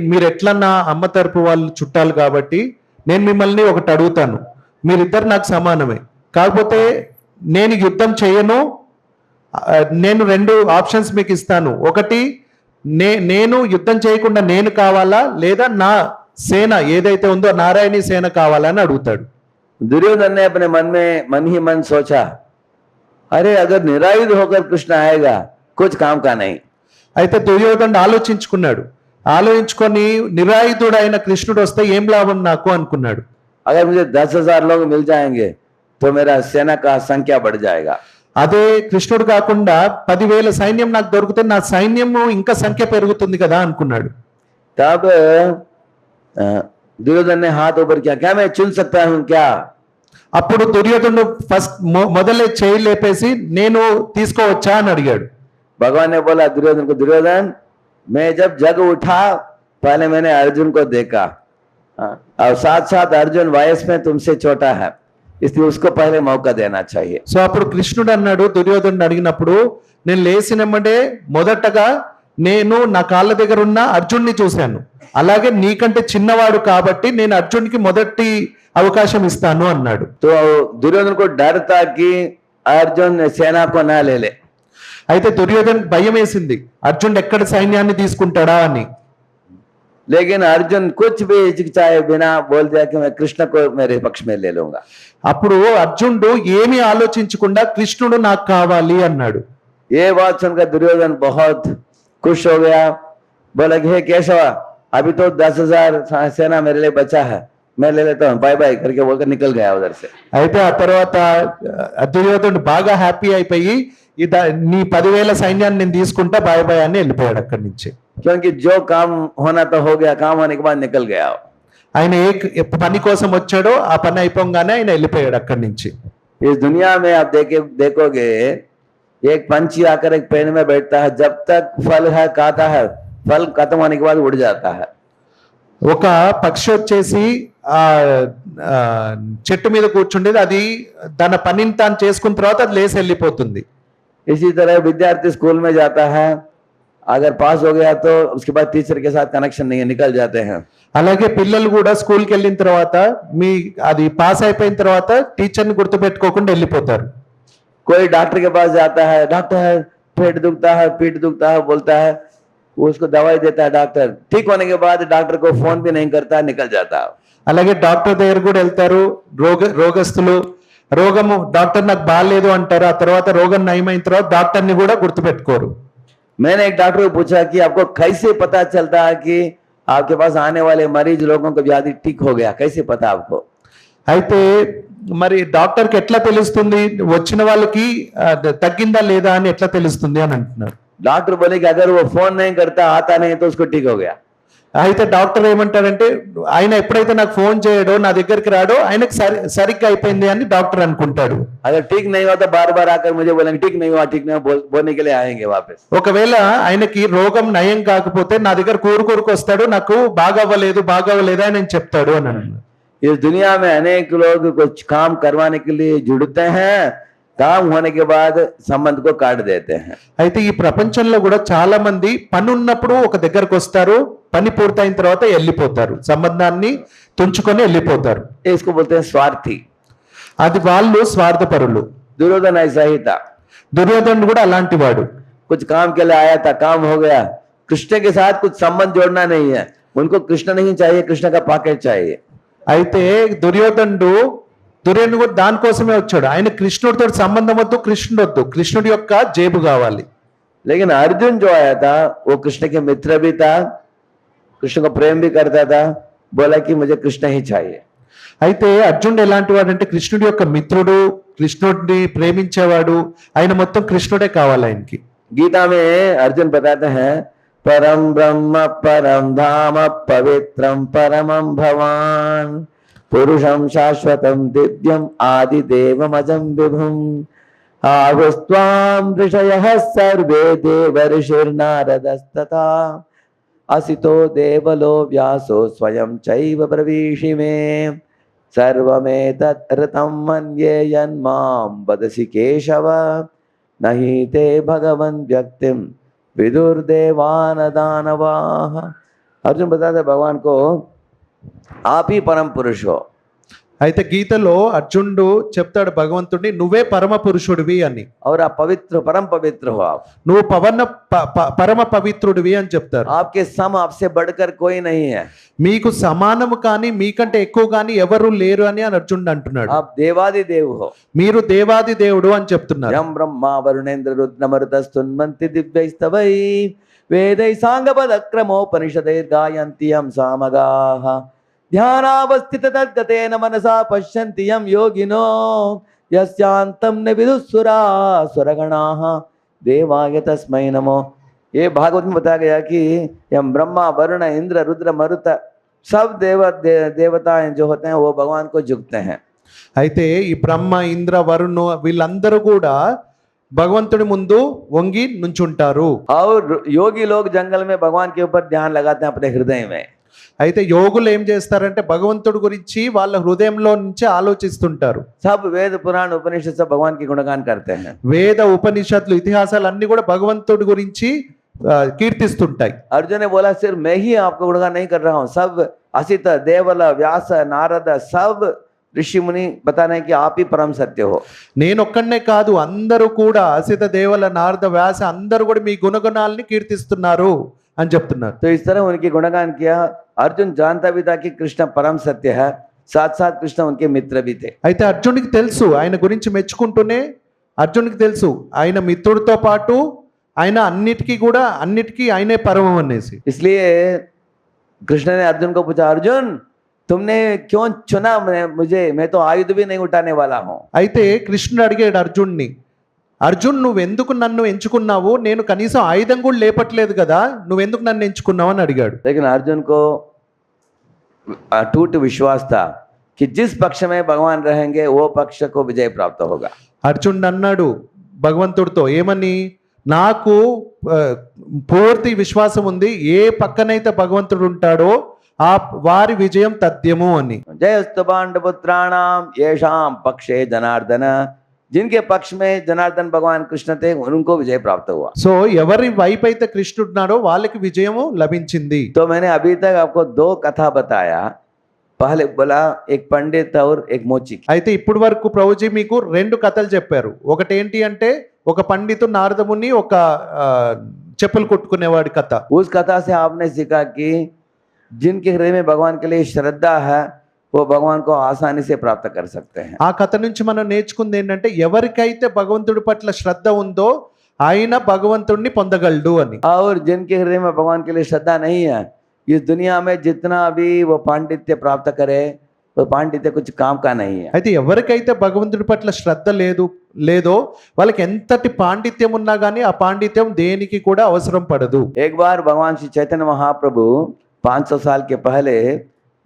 మీరు ఎట్లా నా అమ్మ తరపు వాళ్ళు చుట్టాలు కాబట్టి నేను మిమ్మల్ని ఒకటి అడుగుతాను, మీరిద్దరు నాకు సమానమే, కాకపోతే నేను యుద్ధం చేయను, నేను 2 ఆప్షన్స్ మీకు ఇస్తాను. ఒకటి నేను యుద్ధం చేయకుండా నేను కావాలా, లేదా నా సేన ఏదైతే ఉందో నారాయణీ సేన కావాలా అని అడుగుతాడు. दुर्योधन ने अपने मन ही मन सोचा, अरे अगर निरायुध होकर कृष्ण आएगा कुछ काम का नहीं. అయితే దుర్యోధనుడు ఆలోచించుకొని నిరాయుధుడైన కృష్ణుడు వస్తే ఏం లాభం నాకు అనుకున్నాడు. अगर मुझे 10,000 लोग मिल जाएंगे तो मेरा सेना का संख्या बढ़ जाएगा. అదే కృష్ణుడు కాకుండా 10,000 సైన్యం నాకు దొరికితే నా సైన్యము ఇంకా సంఖ్య పెరుగుతుంది కదా అనుకున్నాడు. तब दुर्योधन ने हाथ ऊपर किया, क्या मैं चुन सकता हूं क्या? అప్పుడు దుర్యోధనుడు ఫస్ట్ మొదలే చేయి లేపేసి నేను తీసుకోవచ్చా అని అడిగాడు. भगवान ने बोला दुर्योधन को, दुर्योधन मैं जब जग उठा पहले मैंने अर्जुन को देखा, और साथ साथ अर्जुन वयस में तुमसे छोटा है, इसलिए उसको पहले मौका देना चाहिए. సో అప్పుడు కృష్ణుడు అన్నాడు దుర్యోధనుడు అడిగినప్పుడు, నేను లేచినమ్మడే మొదటగా నేను నా కాళ్ళ దగ్గర ఉన్న అర్జున్ని చూశాను, అలాగే నీకంటే చిన్నవాడు కాబట్టి నేను అర్జున్కి మొదటి అవకాశం ఇస్తాను అన్నాడు. तो दुर्योधन को डर था कि अर्जुन सेना को ना ले ले. అయితే దుర్యోధన్ భయం వేసింది, అర్జునుడు ఎక్కడ సైన్యాన్ని తీసుకుంటాడా అని. लेकिन अर्जुन कुछ भी हिचकिचाए बिना बोल दिया कि मैं कृष्ण को मेरे पक्ष में ले लूंगा. అప్పుడు అర్జునుడు ఏమీ ఆలోచించకుండా కృష్ణుడు నాకు కావాలి అన్నాడు. ये बात सुनकर दुर्योधन बहुत खुश हो गया, बोला कि हे केशव, अभी तो 10,000 सेना मेरे लिए बचा है, मैं ले लेता हूँ, बाय बाय करके बोलकर निकल गया उधर से. అయితే ఆ తర్వాత దుర్యోధనుడు బాగా హ్యాపీ అయిపోయి నీ 10,000 సైన్యాన్ని నేను తీసుకుంటా బాయ్ బాయ్ అని వెళ్ళిపోయాడు అక్కడి నుంచి. क्योंकि जो काम होना तो हो गया, काम होने के बाद निकल गया. ఆయన ఏ పని కోసం వచ్చాడో ఆ పని అయిపోగానే ఆయన వెళ్ళిపోయాడు అక్కడి నుంచి. इस दुनिया में आप देखोगे एक पंछी आकर एक पेड़ में बैठता है, जब तक फल है खाता है, फल खत्म होने के बाद उड़ जाता है. ఒక పక్షి వచ్చేసి ఆ చెట్టు మీద కూర్చుండేది, అది తన పనిని తాను చేసుకున్న తర్వాత అది లేసి వెళ్ళిపోతుంది. इसी तरह विद्यार्थी स्कूल में जाता है, अगर पास हो गया तो उसके बाद टीचर के साथ कनेक्शन नहीं है, निकल जाते हैं. అలాగే పిల్లలు కూడా స్కూల్కి వెళ్ళిన తర్వాత అది పాస్ అయిపోయిన తర్వాత టీచర్ని గుర్తుపెట్టుకోకుండా వెళ్ళిపోతారు. कोई डॉक्टर के पास जाता है, डॉक्टर पेट दुखता है, पीठ दुखता है, बोलता है, वो उसको दवाई देता है डॉक्टर, ठीक होने के बाद डॉक्टर को फोन भी नहीं करता, निकल जाता है. అలాగే డాక్టర్ దగ్గర కూడా వెళ్తారు, రోగస్తులు రోగము డాక్టర్ నాకు బాగాలేదు అంటారు, ఆ తర్వాత రోగం నయమైన తర్వాత డాక్టర్ని కూడా గుర్తుపెట్టుకోరు. मैंने एक डॉक्टर को पूछा कि आपको कैसे पता चलता है कि आपके पास आने वाले मरीज लोगों को व्याधि ठीक हो गया, कैसे पता आपको? అయితే మరి డాక్టర్కి ఎట్లా తెలుస్తుంది వచ్చిన వాళ్ళకి తగ్గిందా లేదా అని ఎట్లా తెలుస్తుంది అని అంటున్నారు. डॉक्टर बोले कि अगर वो फोन नहीं करता, आता नहीं तो उसको ठीक हो गया. అయితే డాక్టర్ ఏమంటారంటే ఆయన ఎప్పుడైతే నాకు ఫోన్ చేయడో నా దగ్గరికి రాడో ఆయనకి సరిగ్గా అయిపోయింది అని డాక్టర్ అనుకుంటాడు. अगर ठीक नहीं हुआ तो बार बार आकर मुझे बोलेंगे ठीक नहीं हुआ, ठीक नहीं हुआ बोलने के लिए आएंगे वापस. ఒకవేళ ఆయనకి రోగం నయం కాకపోతే నా దగ్గర కూరుకు వస్తాడు, నాకు బాగవ్వలేదు అని చెప్తాడు అని అన్నాడు. इस दुनिया में अनेक लोग कुछ काम करवाने के लिए जुड़ते हैं, काम होने के बाद संबंध को काट देते हैं. అయితే ఈ ప్రపంచంలో కూడా చాలా మంది పని ఉన్నప్పుడు ఒక దగ్గరకు వస్తారు, పని పూర్తయిన తర్వాత వెళ్ళిపోతారు, సంబంధాన్ని తుంచుకొని వెళ్ళిపోతారు. इसको बोलते हैं स्वार्थी. అది వాళ్ళు స్వార్థపరులు. दुर्योधन ऐसा ही था. దుర్యోధనుడు కూడా అలాంటి వాడు. कुछ काम के लिए आया था, काम हो गया, कृष्ण के साथ कुछ संबंध जोड़ना नहीं है, उनको कृष्ण नहीं चाहिए, कृष्ण का पॉकेट चाहिए. అయితే దుర్యోధనుడు కూడా దానికోసమే వచ్చాడు, ఆయన కృష్ణుడితో సంబంధం వద్దు, కృష్ణుడి యొక్క జేబు కావాలి. लेकिन अर्जुन जो आया था वो कृष्ण के मित्र भी था, कृष्ण को प्रेम भी करता था, बोला कि मुझे कृष्ण ही चाहिए. అయితే అర్జునుడు ఎలాంటి వాడు అంటే కృష్ణుడి యొక్క మిత్రుడు, కృష్ణుడిని ప్రేమించేవాడు, ఆయన మొత్తం కృష్ణుడే కావాలి ఆయనకి. गीता में अर्जुन बताते हैं परम ब्रह्म परम धाम पवित्रम परमं भवान् पुरुषं शाश्वतं दिव्यम आदिदेवमजं विभुम् आहुस्त्वां ऋषयः सर्वे देवर्षिर्नारदस्तथा असितो देवलो व्यासो स्वयं चैव ब्रवीषि मे सर्वमेतत् ऋतं मन्ये यन्मां वदसि केशव नहि ते भगवन् व्यक्तिं विदुर्देवान दानवाः। अर्जुन बताते भगवान को आप ही परम पुरुष हो। అయితే గీతలో అర్జునుడు చెప్తాడు భగవంతుడిని, నువ్వే పరమ పురుషుడివి అని. और आप पवित्र परम पवित्र हो। आप నువ్వు పరమ పవిత్రుడివి అని చెప్తారు. आपके सम आपसे बढ़कर कोई नहीं है। మీకు సమానము కానీ మీకంటే ఎక్కువ కానీ ఎవరు లేరు అని అర్జునుడు అంటున్నాడు. आप देवादि देव हो। మీరు దేవాది దేవుడు అని చెప్తున్నారు. यम ब्रह्मा वरुणेन्द्र रुद्र मरुतस्तुन्वन्ति दिव्यैस्तवै वेदै साङ्गपदक्रमोपनिषदैर्गायन्ति यं सामगाः ध्यानावस्थित तद्गतेन मनसा पश्यन्ति यं योगिनो यस्यान्तं न विदुःसुरासुरगणाः देवाय तस्मै नमो। ये भागवत में बताया गया कि यम ब्रह्मा वरुण इंद्र रुद्र मरुत सब देवताएं जो होते हैं वो भगवान को झुकते हैं। అయితే ఈ బ్రహ్మ ఇంద్ర వరుణు వీళ్ళందరూ కూడా భగవంతుడి ముందు వంగి నుంచుంటారు. और योगी लोग जंगल में भगवान के ऊपर ध्यान लगाते हैं अपने हृदय में। అయితే యోగులు ఏం చేస్తారంటే భగవంతుడి గురించి వాళ్ళ హృదయంలో నుంచి ఆలోచిస్తుంటారు. सब वेद पुराण उपनिषद सब भगवान की गुणगान करते हैं। వేద ఉపనిషత్తులు ఇతిహాసాలు అన్ని కూడా భగవంతుడి గురించి కీర్తిస్తుంటాయి. अर्जुन ने बोला सिर्फ मैं ही आपको गुणगान नहीं कर रहा हूँ, सब असित देवल व्यास नारद सब ऋषि मुनि बता रहे हैं कि आप ही परम सत्य हो। నేను ఒక్కనే కాదు, అందరూ కూడా అసిత దేవల నారద వ్యాస అందరూ కూడా మీ గుణగుణాలని కీర్తిస్తున్నారు అని చెప్తున్నారు. तो इस तरह उनकी गुणगान किया। अर्जुन जानता भी था कि कृष्ण परम सत्य है, साथ साथ कृष्ण उनके मित्र भी थे। అయితే అర్జునుడికి తెలుసు, ఆయన గురించి మెచ్చుకుంటూనే అర్జునుడికి తెలుసు ఆయన మిత్రుడితో పాటు ఆయన అన్నిటికీ ఆయనే పరమం అనేసి. इसलिए कृष्ण ने अर्जुन को पूछा, अर्जुन तुमने क्यों चुना मुझे, मैं तो आयुध भी नहीं उठाने वाला हूँ। అయితే కృష్ణుడు అడిగాడు అర్జున్ని, అర్జున్ నువ్వెందుకు నన్ను ఎంచుకున్నావు, నేను కనీసం ఆయుధం కూడా లేపట్లేదు కదా, నువ్వెందుకు నన్ను ఎంచుకున్నావు అని అడిగాడు. लेकिन अर्जुन को टूट विश्वास था कि जिस पक्ष में भगवान रहेंगे वो पक्ष को विजय प्राप्त होगा। అర్జునుడు అన్నాడు భగవంతుడితో ఏమని, నాకు పూర్తి విశ్వాసం ఉంది, ఏ పక్కనైతే భగవంతుడు ఉంటాడో ఆ వారి విజయం తథ్యము అని. जयस्तु पांडुपुत्राणाम येषां पक्षे जनार्दन, जिनके पक्ष में जनार्दन भगवान कृष्ण थे उनको विजय प्राप्त हुआ। సో ఎవరి వైపు అయితే కృష్ణుడు ఉన్నాడో వాళ్ళకి విజయము లభించింది. तो मैंने अभी तक आपको दो कथा बताया, पहले बोला एक पंडित और एक मोचिक। అయితే ఇప్పుడు వరకు ప్రభుజీ మీకు రెండు కథలు చెప్పారు. ఒకటి ఏంటి అంటే ఒక పండితుడు నారదముని ఒక చెప్పులు కుట్టుకునేవాడి కథ. उस कथा से आपने सीखा कि जिनके हृदय में भगवान के लिए श्रद्धा है वो भगवान को आसानी से प्राप्त कर सकते हैं। ఆ కథ నుంచి మనం నేర్చుకుంది ఏంటంటే ఎవరికైతే భగవంతుడి పట్ల శ్రద్ధ ఉందో ఆయన భగవంతుడిని పొందగలడు అని. और जिनके हृदय में भगवान के लिए श्रद्धा नहीं है, इस दुनिया में जितना भी वो पांडित्य प्राप्त करे वो पांडित्य कुछ काम का नहीं है। అయితే ఎవరికైతే భగవంతుడి పట్ల శ్రద్ధ లేదో వాళ్ళకి ఎంతటి పాండిత్యం ఉన్నా కానీ ఆ పాండిత్యం దేనికి కూడా అవసరం పడదు. एक बार भगवान श्री चैतन्य महाप्रभु 500 साल के पहले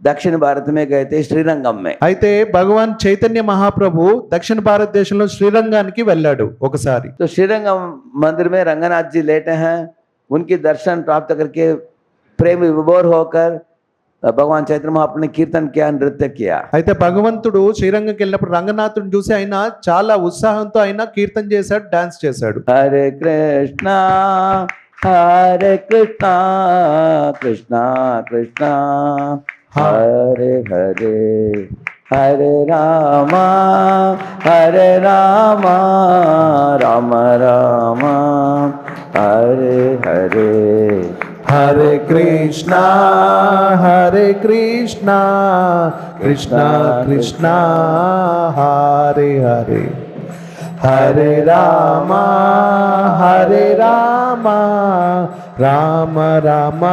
दक्षिण भारत में गए थे, श्रीरंगम में। అయితే భగవాన్ చైతన్య మహాప్రభు దక్షిణ భారతదేశంలో శ్రీరంగానికి వెళ్ళాడు ఒకసారి. तो श्रीरंगम मंदिर में रंगनाथ जी लेटे हैं, उनकी दर्शन प्राप्त करके प्रेम विभोर होकर भगवान चैतन्य महाप्रभु ने कीर्तन किया, नृत्य किया। అయితే భగవంతుడు శ్రీరంగంకి వెళ్ళినప్పుడు రంగనాథుని చూసి ఆయన చాలా ఉత్సాహంతో ఆయన కీర్తన చేశాడు, డాన్స్ చేశాడు. हरे कृष्णा कृष्णा कृष्णा हरे हरे हरे रामा राम राम हरे हरे హరే కృష్ణ కృష్ణ కృష్ణ హరే హరే హరే రామ రామ రామ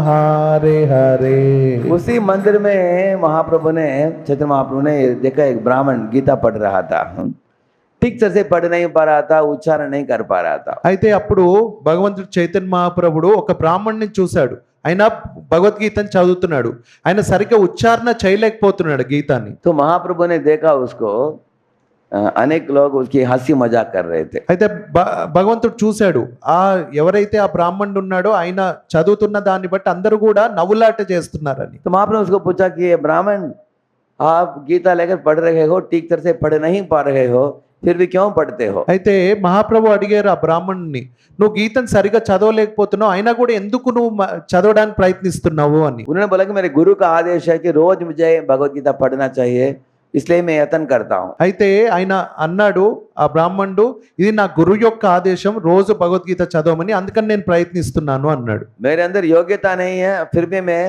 హరే హరే. उसी मंदिर में महाप्रभु ने चैतन्य महाप्रभु ने देखा एक ब्राह्मण गीता पढ़ रहा था। ठीक तरह से पढ़ नहीं पा रहा था, उच्चारण नहीं कर पा रहा था। అయితే అప్పుడు భగవంతుడు చైతన్య మహాప్రభుడు ఒక బ్రాహ్మణ్ణి చూశాడు. ఆయన భగవద్గీతను చదువుతున్నాడు, ఆయన సరిగ్గా ఉచ్చారణ చేయలేకపోతున్నాడు గీతాన్ని. तो महाप्रभु ने देखा उसको, अनेक लोग उसकी हंसी मजाक कर रहे थे। అయితే భగవంతుడు చూశాడు, ఆ ఎవరైతే ఆ బ్రాహ్మణుడు ఉన్నాడో ఆయన చదువుతున్న దాన్ని బట్టి అందరూ కూడా నవ్వులాట చేస్తున్నారని. तो महाप्रभु उसको पूछा कि ये ब्राह्मण, आप गीता लेकर पढ़ रहे हो, ठीक तरह से पढ़ नहीं पा रहे हो, फिर भी क्यों पढ़ते हो? అయితే మహాప్రభు అడిగారు ఆ బ్రాహ్మణుని, నువ్వు గీతను సరిగా చదవలేకపోతున్నావు, అయినా కూడా ఎందుకు నువ్వు చదవడానికి ప్రయత్నిస్తున్నావు అని. उन्होंने बोला कि मेरे गुरु का आदेश है कि रोज मुझे भगवत गीता पढ़ना चाहिए, इसलिए मैं यत्न करता हूँ। అయితే ఆయన అన్నాడు, ఆ బ్రాహ్మణుడు, ఇది నా గురువు యొక్క ఆదేశం, రోజు భగవద్గీత చదవమని, అందుకని నేను ప్రయత్నిస్తున్నాను అన్నాడు. मेरे अंदर योग्यता नहीं है, फिर भी मैं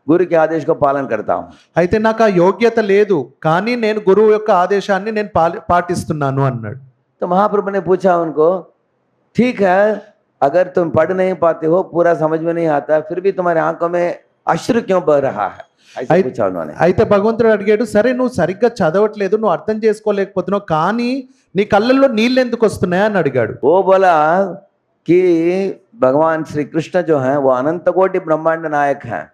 गुरु के आदेश को पालन करता हूँ। అయితే నాకు ఆ యోగ్యత లేదు, కానీ నేను గురువు యొక్క ఆదేశాన్ని నేను పాటిస్తున్నాను అన్నాడు. तो महाप्रभु ने पूछा उनको, ठीक है, अगर तुम पढ़ नहीं पाते हो, पूरा समझ में नहीं आता, फिर भी तुम्हारे आंखों में अश्रु क्यों बह रहा है? ऐसा पूछा उन्होंने। అయితే భగవంతుడు అడిగాడు, సరే నువ్వు సరిగ్గా చదవట్లేదు, నువ్వు అర్థం చేసుకోలేకపోతున్నావు, కానీ నీ కళ్ళల్లో నీళ్ళు ఎందుకు వస్తున్నాయి అని అడిగాడు. वो बोला कि भगवान श्री कृष्ण जो है वो अनंत कोटि ब्रह्मांड नायक हैं।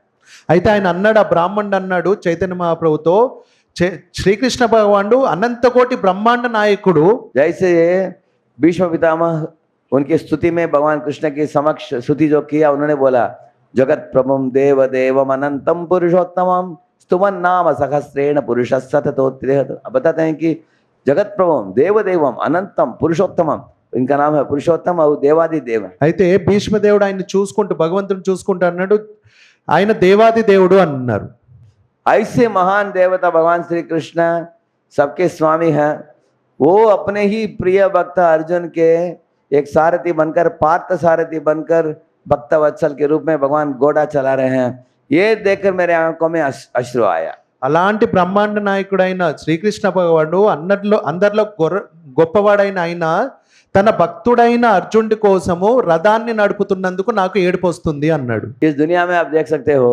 అయితే ఆయన అన్నాడు, ఆ బ్రాహ్మణుడు అన్నాడు చైతన్య మహాప్రభుతో, శ్రీకృష్ణ భగవానుడు అనంతకోటి బ్రహ్మాండ నాయకుడు. जैसे भीष्म पितामह उनकी स्तुति में भगवान कृष्ण की समक्ष स्तुति जो किया, उन्होंने बोला, जगत प्रभुम देव देवम अनंतम पुरुषोत्तमम स्तुवन नाम सहस्रेण पुरुषस्य ततोत्तिरेह। बताते हैं कि जगत प्रभुम देव देवम अनंतम पुरुषोत्तमम, इनका नाम है पुरुषोत्तम और देवादि देव। అయితే భీష్మదేవుడు ఆయన చూసుకుంటూ, భగవంతుని చూసుకుంటూ అన్నాడు, ఆయన దేవాది దేవుడు అన్నారు. ऐसे महान देवता भगवान श्री कृष्ण सबके स्वामी हैं, वो अपने ही प्रिय भक्त अर्जुन के एक सारथी बनकर, पार्थ सारथी बनकर भक्त वत्सल के रूप में भगवान घोड़ा चला रहे हैं। ये देखकर मेरे आंखों में अश्रु आया। అలాంటి బ్రహ్మాండ నాయకుడైన శ్రీకృష్ణ భగవానుడు అందరిలో గొప్పవాడైన ఆయన తన భక్తుడైన అర్జునుడి కోసము రథాన్ని నడుపుతున్నందుకు నాకు ఏడుపు వస్తుంది అన్నాడు. इस दुनिया में आप देख सकते हो,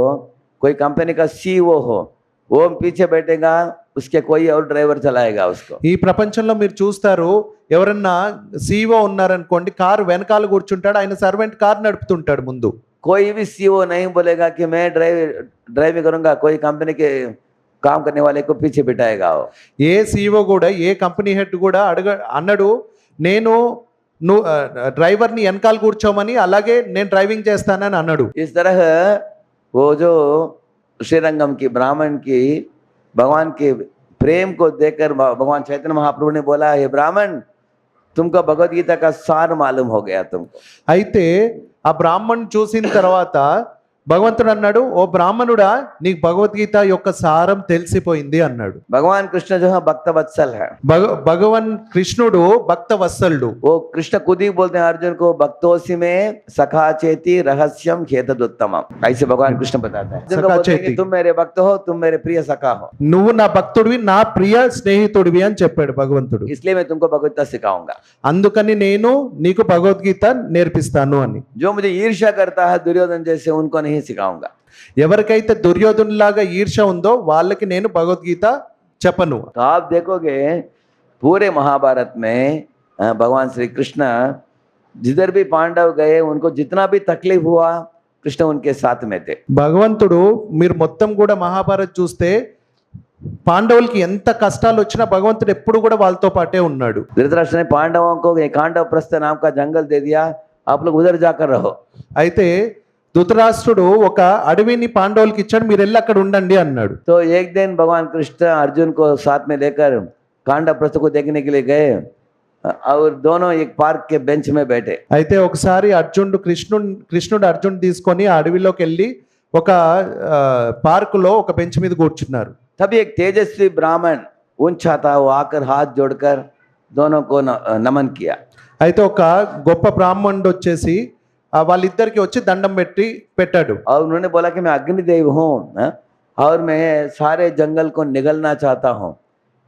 कोई कंपनी का सीईओ हो, वो पीछे बैठेगा, उसके कोई और ड्राइवर चलाएगा उसको। ఈ ప్రపంచంలో మీరు చూస్తారు, ఎవరన్నా సీఈఓ ఉన్నారనుకోండి, కారు వెనకాల కూర్చుంటాడు, ఆయన సర్వెంట్ కారు నడుపుతుంటాడు ముందు. कोई भी सीईओ नहीं बोलेगा कि मैं ड्राइविंग करूंगा, कोई कंपनी के काम करने वाले को पीछे बिठाएगा वो। ఏ సీఈఓ కూడా, ఏ కంపెనీ హెడ్ కూడా అన్నాడు, నేను నువ్వు డ్రైవర్ని వెనకాల కూర్చోమని, అలాగే నేను డ్రైవింగ్ చేస్తానని అన్నాడు. इस तरह वो जो श्रीरंगम की ब्राह्मण की भगवान के प्रेम को देखकर भगवान चैतन्य महाप्रभु ने बोला, हे ब्राह्मण, तुमको भगवत गीता का सार मालूम हो गया तुमको। అయితే ఆ బ్రాహ్మణ్ చూసిన తర్వాత భగవంతుడు అన్నాడు, ఓ బ్రాహ్మణుడా, నీకు భగవద్గీత యొక్క సారం తెలిసిపోయింది అన్నాడు. भगवान कृष्ण जो है भक्त वत्सल है। భగవాన్ కృష్ణుడు భక్త వత్సలుడు. वो कृष्ण खुद ही बोलते हैं अर्जुन को, भक्तोसी में सखा चेती रहस्यम खेतदुत्तमम। ऐसे भगवान कृष्ण बताते हैं, अर्जुन को बोलते हैं कि तुम मेरे भक्त हो, तुम मेरे प्रिय सखा हो, నువ్వు నా భక్తుడివి, నా ప్రియ స్నేహితుడివి అని చెప్పాడు భగవంతుడు. इसलिए मैं तुमको भगवत सिखाऊंगा, అందుకని నేను నీకు భగవద్గీత నేర్పిస్తాను అని. जो मुझे ईर्ष्या करता है दुर्योधन जैसे, उनको नहीं सिखाऊंगा। ఎవరికైతే దుర్యోధనులాగా ఈర్ష ఉందో వాళ్ళకి నేను భగవద్గీత చెప్పను. तो आप देखोगे पूरे महाभारत में भगवान श्री कृष्ण जिधर भी पांडव गए, उनको जितना भी तकलीफ हुआ, कृष्ण उनके साथ में थे। భగవంతుడు మీరు మొత్తం కూడా మహాభారత్ చూస్తే, పాండవులకి ఎంత కష్టాలు వచ్చినా భగవంతుడు ఎప్పుడు కూడా వాళ్ళతో పాటే ఉన్నాడు. धृतराष्ट्र ने पांडवों को कांडव प्रस्थ नाम का जंगल दे दिया, आप लोग उधर जाकर रहो। అయితే ధృతరాష్ట్రుడు ఒక అడవిని పాండవులకి ఇచ్చాడు, మీరు వెళ్ళి అక్కడ ఉండండి అన్నాడు. तो एक दिन भगवान कृष्ण अर्जुन को साथ में लेकर कांडव प्रस्थ को देखने के लिए गए, और दोनों एक पार्क के बेंच में बैठे। అయితే ఒకసారి కృష్ణుడు అర్జున్ తీసుకొని ఆ అడవిలోకి వెళ్ళి ఒక పార్కులో ఒక బెంచ్ మీద కూర్చున్నారు. तभी एक तेजस्वी ब्राह्मण ऊंचा था, वो आकर हाथ जोड़कर दोनों को नमन किया। అయితే ఒక గొప్ప బ్రాహ్మణుడు వచ్చేసి వాళ్ళిద్దరికి వచ్చి దండం పెట్టాడు. और उन्होंने बोला कि मैं अग्निदेव हूँ, और मैं सारे जंगल को निगलना चाहता हूँ,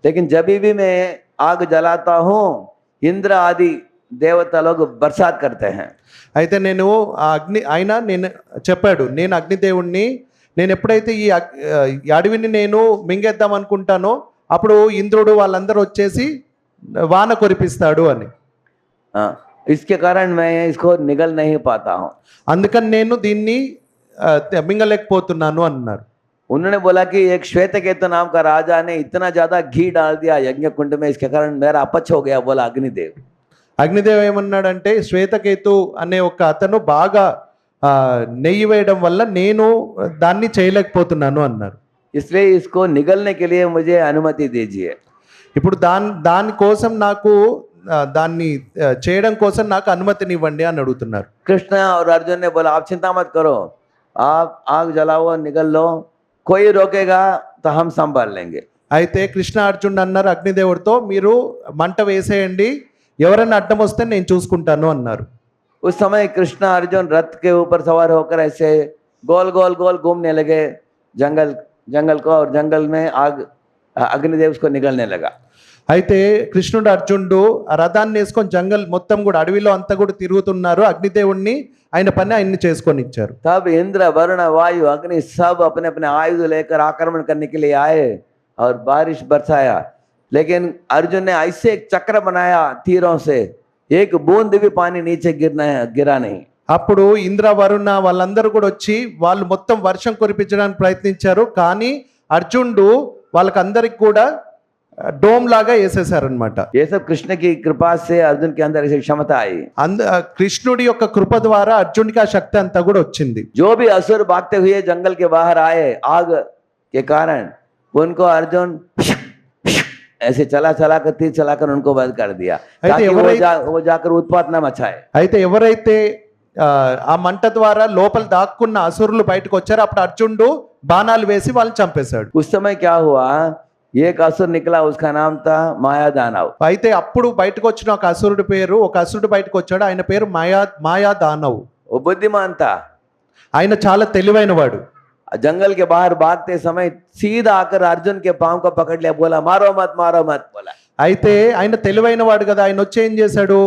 लेकिन जब भी मैं आग जलाता हूँ, इंद्र आदि देवता लोग बरसात करते हैं। అయితే నేను నేను చెప్పాడు, నేను అగ్నిదేవుణ్ణి, నేను ఎప్పుడైతే ఈ అడవిని నేను మింగేద్దాం అనుకుంటానో, అప్పుడు ఇంద్రుడు వాళ్ళందరూ వచ్చేసి వాన కురిపిస్తాడు అని. हाँ, इसके कारण मैं इसको निगल नहीं पाता हूँ. అందుకని నేను దీన్ని మింగలేకపోతున్నాను అన్నారు. उन्होंने बोला कि एक श्वेत केतु नाम का राजा ने इतना ज्यादा घी डाल दिया यज्ञ कुंड में, इसके कारण मेरा अपच हो गया, बोला अग्निदेव. అగ్నిదేవ్ ఏమన్నాడంటే శ్వేతకేతు అనే ఒక అతను బాగా నెయ్యి వేయడం వల్ల నేను దాన్ని చేయలేకపోతున్నాను అన్నారు. इसलिए इसको निगलने के लिए मुझे अनुमति दीजिए. ఇప్పుడు దానికోసం నాకు దాన్ని చేయడం కోసం నాకు అనుమతినివ్వండి అని అడుగుతున్నారు. कृष्ण और अर्जुन ने बोला आप चिंता मत करो, आप आग जलाओ, निगल लो, कोई रोकेगा तो हम संभाल लेंगे. అయితే కృష్ణ అర్జున్ అన్నారు అగ్నిదేవుడితో, మీరు మంట వేసేయండి, ఎవరైనా అడ్డం వస్తే నేను చూసుకుంటాను అన్నారు. उस समय कृष्ण अर्जुन रथ के ऊपर सवार होकर ऐसे गोल गोल गोल घूमने लगे जंगल को, और जंगल में आग अग्निदेव उसको निगलने लगा. అయితే కృష్ణుడు అర్జునుడు ఆ రథాన్ని వేసుకొని జంగల్ మొత్తం కూడా అడవిలో అంతా కూడా తిరుగుతున్నారు. అగ్నిదేవుణ్ణి ఆయన పని ఆయన్ని చేసుకొని ఇచ్చారు. तब इंद्र वरुण वायु अग्नि सब अपने अपने आयुध लेकर आक्रमण करने के लिए आए और बारिश बरसाया, लेकिन अर्जुन ने ऐसे एक चक्र बनाया तीरों से, एक बूंद भी पानी नीचे गिरा नहीं. అప్పుడు ఇంద్ర వరుణ వాళ్ళందరూ కూడా వచ్చి వాళ్ళు మొత్తం వర్షం కురిపించడానికి ప్రయత్నించారు. కానీ అర్జునుడు వాళ్ళకందరికి కూడా డోమ్ లాగా వేసేసారనమాట. ये सब कृष्ण की कृपा से अर्जुन के अंदर ऐसी क्षमता आई. కృష్ణుడి యొక్క కృప ద్వారా అర్జునుడికి ఆ శక్తి అంతా కూడా వచ్చింది. जो भी असुर भागते हुए जंगल के बाहर आए आग के कारण, उनको अर्जुन ऐसे चला कर तीर चलाकर उनको बंद कर दिया, ताकि वो जाकर उत्पात न मचाए. అయితే ఎవరైతే ఆ మంట ద్వారా లోపల దాక్కున్న అసురులు బయటకు వచ్చారో అప్పుడు అర్జునుడు బాణాలు వేసి వాళ్ళని చంపేశాడు. उस समय क्या हुआ, एक असुर निकला, उसका नाम था माया दानव. అయితే అప్పుడు బయటకు వచ్చిన ఒక అసురుడి పేరు, ఒక అసురుడు బయటకు వచ్చాడు, ఆయన పేరు మాయా దానవ్. वो बुद्धिमान था. ఆయన చాలా తెలివైన వాడు. जंगल के बाहर भागते समय सीधा आकर अर्जुन के पांव को पकड़ लिया, बोला मारो मत बोला. అయితే ఆయన తెలివైన వాడు కదా, ఆయన వచ్చి ఏం చేశాడు,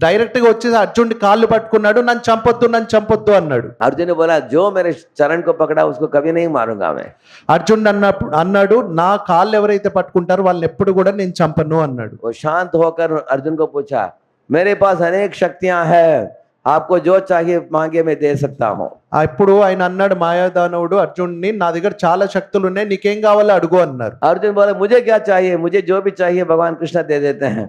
డైరెక్ట్ గా వచ్చేసి అర్జునుడి కాళ్ళు పట్టుకున్నాడు, నన్ను చంపొద్దు అన్నాడు. अर्जुन ने बोला जो मेरे चरण को पकड़ा उसको कभी नहीं मारूंगा मैं. అర్జునుడు అన్నాడు నా కాళ్ళు ఎవరైతే పట్టుకుంటారో వాళ్ళని ఎప్పుడు కూడా నేను చంపను అన్నాడు. वो शांत होकर अर्जुन को पूछा, मेरे पास अनेक शक्तियां हैं, आपको जो चाहिए मांगे मैं दे सकता हूँ. అప్పుడు ఆయన అన్నాడు మాయాదానవుడు అర్జునుడిని, నా దగ్గర చాలా శక్తులు ఉన్నాయి, నీకేం కావాలో అడుగు అన్నారు. अर्जुन बोले मुझे क्या चाहिए, मुझे जो भी चाहिए भगवान कृष्ण दे देते हैं,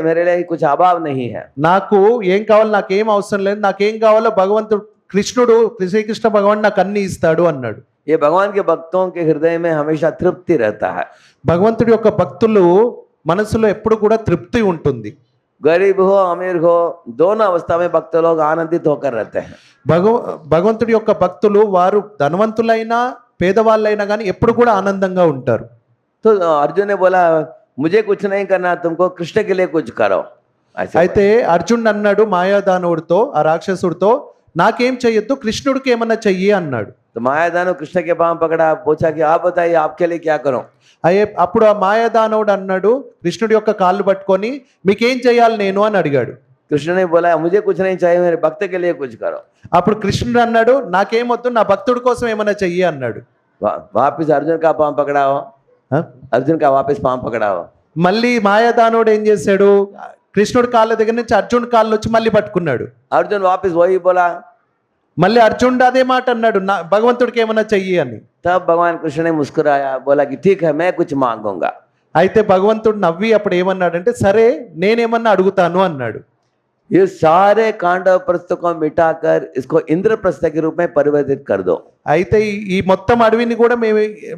मेरे लिए कुछ अभाव नहीं है. నాకు ఏం కావాలి, నాకేం అవసరం లేదు, నాకేం కావాలో భగవంతుడు కృష్ణుడు శ్రీకృష్ణ భగవాన్ నాకు అన్ని ఇస్తాడు అన్నాడు. ये भगवान के भक्तों के हृदय में हमेशा तृप्ति रहता है. భగవంతుడి యొక్క భక్తులు మనసులో ఎప్పుడు కూడా తృప్తి ఉంటుంది. गरीब हो अमीर हो, दोनों अवस्था में भक्त लोग आनंदित होकर रहते हैं. భగవంతుడి యొక్క భక్తులు వారు ధనవంతులైనా పేదవాళ్ళైనా కానీ ఎప్పుడు కూడా ఆనందంగా ఉంటారు. तो अर्जुन ने बोला मुझे कुछ नहीं करना, तुमको कृष्ण के लिए कुछ करो. అయితే అర్జున్ అన్నాడు మాయాదానవుడితో, ఆ రాక్షసుడితో, నాకేం చెయ్యొద్దు, కృష్ణుడికి ఏమన్నా చెయ్యి అన్నాడు. तो मायादानव कृष्ण के पांव पकड़ा, पूछा कि आप बताइए आपके लिए क्या करूं. అప్పుడు ఆ మాయాదానవుడు అన్నాడు కృష్ణుడి యొక్క కాళ్ళు పట్టుకొని మీకేం చేయాలి నేను అని అడిగాడు. कृष्ण ने बोला मुझे कुछ नहीं चाहिए, मेरे भक्त के लिए कुछ करो. అప్పుడు కృష్ణుడు అన్నాడు నాకేమొద్దు, నా భక్తుడి కోసం ఏమన్నా చెయ్యి అన్నాడు. वापिस अर्जुन का पांव पकड़ाओ, अर्जुन का वापस पांव पकड़ाओ. మళ్ళీ మాయాదానవుడు ఏం చేశాడు, కృష్ణుడి కాళ్ళ దగ్గర నుంచి అర్జున్ కాళ్ళు వచ్చి మళ్ళీ పట్టుకున్నాడు. अर्जुन वापस वही बोला, మళ్ళీ అర్జునుడు అదే మాట అన్నాడు, నా భగవంతుడికి ఏమన్నా చెయ్యి అని. तब भगवान कृष्ण ने मुस्कुराया, बोला कि ठीक है मैं कुछ मांगूंगा. అయితే భగవంతుడు నవ్వి అప్పుడు ఏమన్నాడంటే సరే నేనేమన్నా అడుగుతాను అన్నాడు. ये सारे कांडव प्रस्थ को मिटाकर इसको इंद्रप्रस्थ के रूप में परिवर्तित कर दो. అయితే ఈ మొత్తం అడవిని కూడా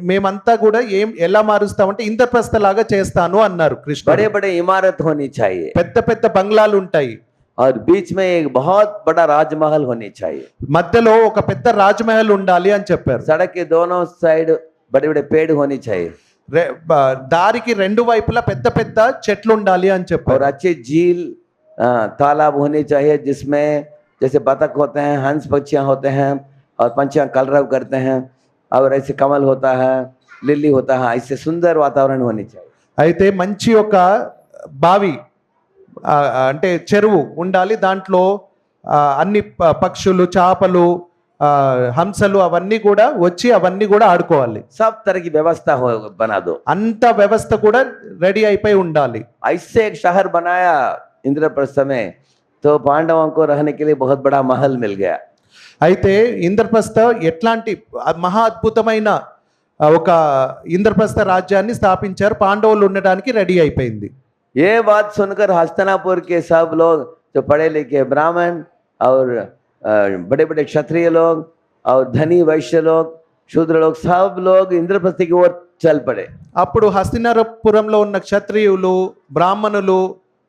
మేమంతా కూడా ఎలా మారుస్తామంటే ఇంద్రప్రస్థ లాగా చేస్తాను అన్నారు కృష్ణుడు. बड़े बड़े इमारत होनी चाहिए, పెద్ద పెద్ద బంగ్లాలు ఉంటాయి, और बीच में एक बहुत बड़ा राजमहल होनी चाहिए. మధ్యలో ఒక పెద్ద రాజమహల్ ఉండాలి అని చెప్పారు. सड़क के दोनों साइड बड़े बड़े पेड़ होनी चाहिए, దారికి రెండు వైపులా పెద్ద పెద్ద చెట్లు ఉండాలి అని చెప్పారు. और अच्छे झील तालाब होनी चाहिए, जिसमें जैसे बतख होते हैं, हंस पक्षियां होते हैं, और पंछियां कलरव करते हैं, और ऐसे कमल होता है, लिली होता है, ऐसे सुंदर वातावरण होनी चाहिए. అయితే మంచి ఒక బావి అంటే చెరువు ఉండాలి, దాంట్లో అన్ని పక్షులు, చేపలు, హంసలు అవన్నీ కూడా వచ్చి అవన్నీ కూడా ఆడుకోవాలి. सब तरह की व्यवस्था हो बना दो. అంత వ్యవస్థ కూడా రెడీ అయిపోయి ఉండాలి. ऐसे एक शहर बनाया इंद्रप्रस्थ में, तो पांडवों को रहने के लिए बहुत बड़ा महल मिल गया. అయితే ఇంద్రప్రస్థ ఎట్లాంటి మహా అద్భుతమైన ఒక ఇంద్రప్రస్థ రాజ్యాన్ని స్థాపించారు. పాండవులు ఉండడానికి రెడీ అయిపోయింది. ये बात सुनकर हस्तिनापुर के सब लोग, जो पढ़े लिखे ब्राह्मण और बड़े बड़े क्षत्रिय लोग और धनी वैश्य लोग, शूद्र लोग, सब लोग इंद्रप्रस्थ की ओर चल पड़े. అప్పుడు హస్తినాపురంలో ఉన్న క్షత్రియులు, బ్రాహ్మణులు,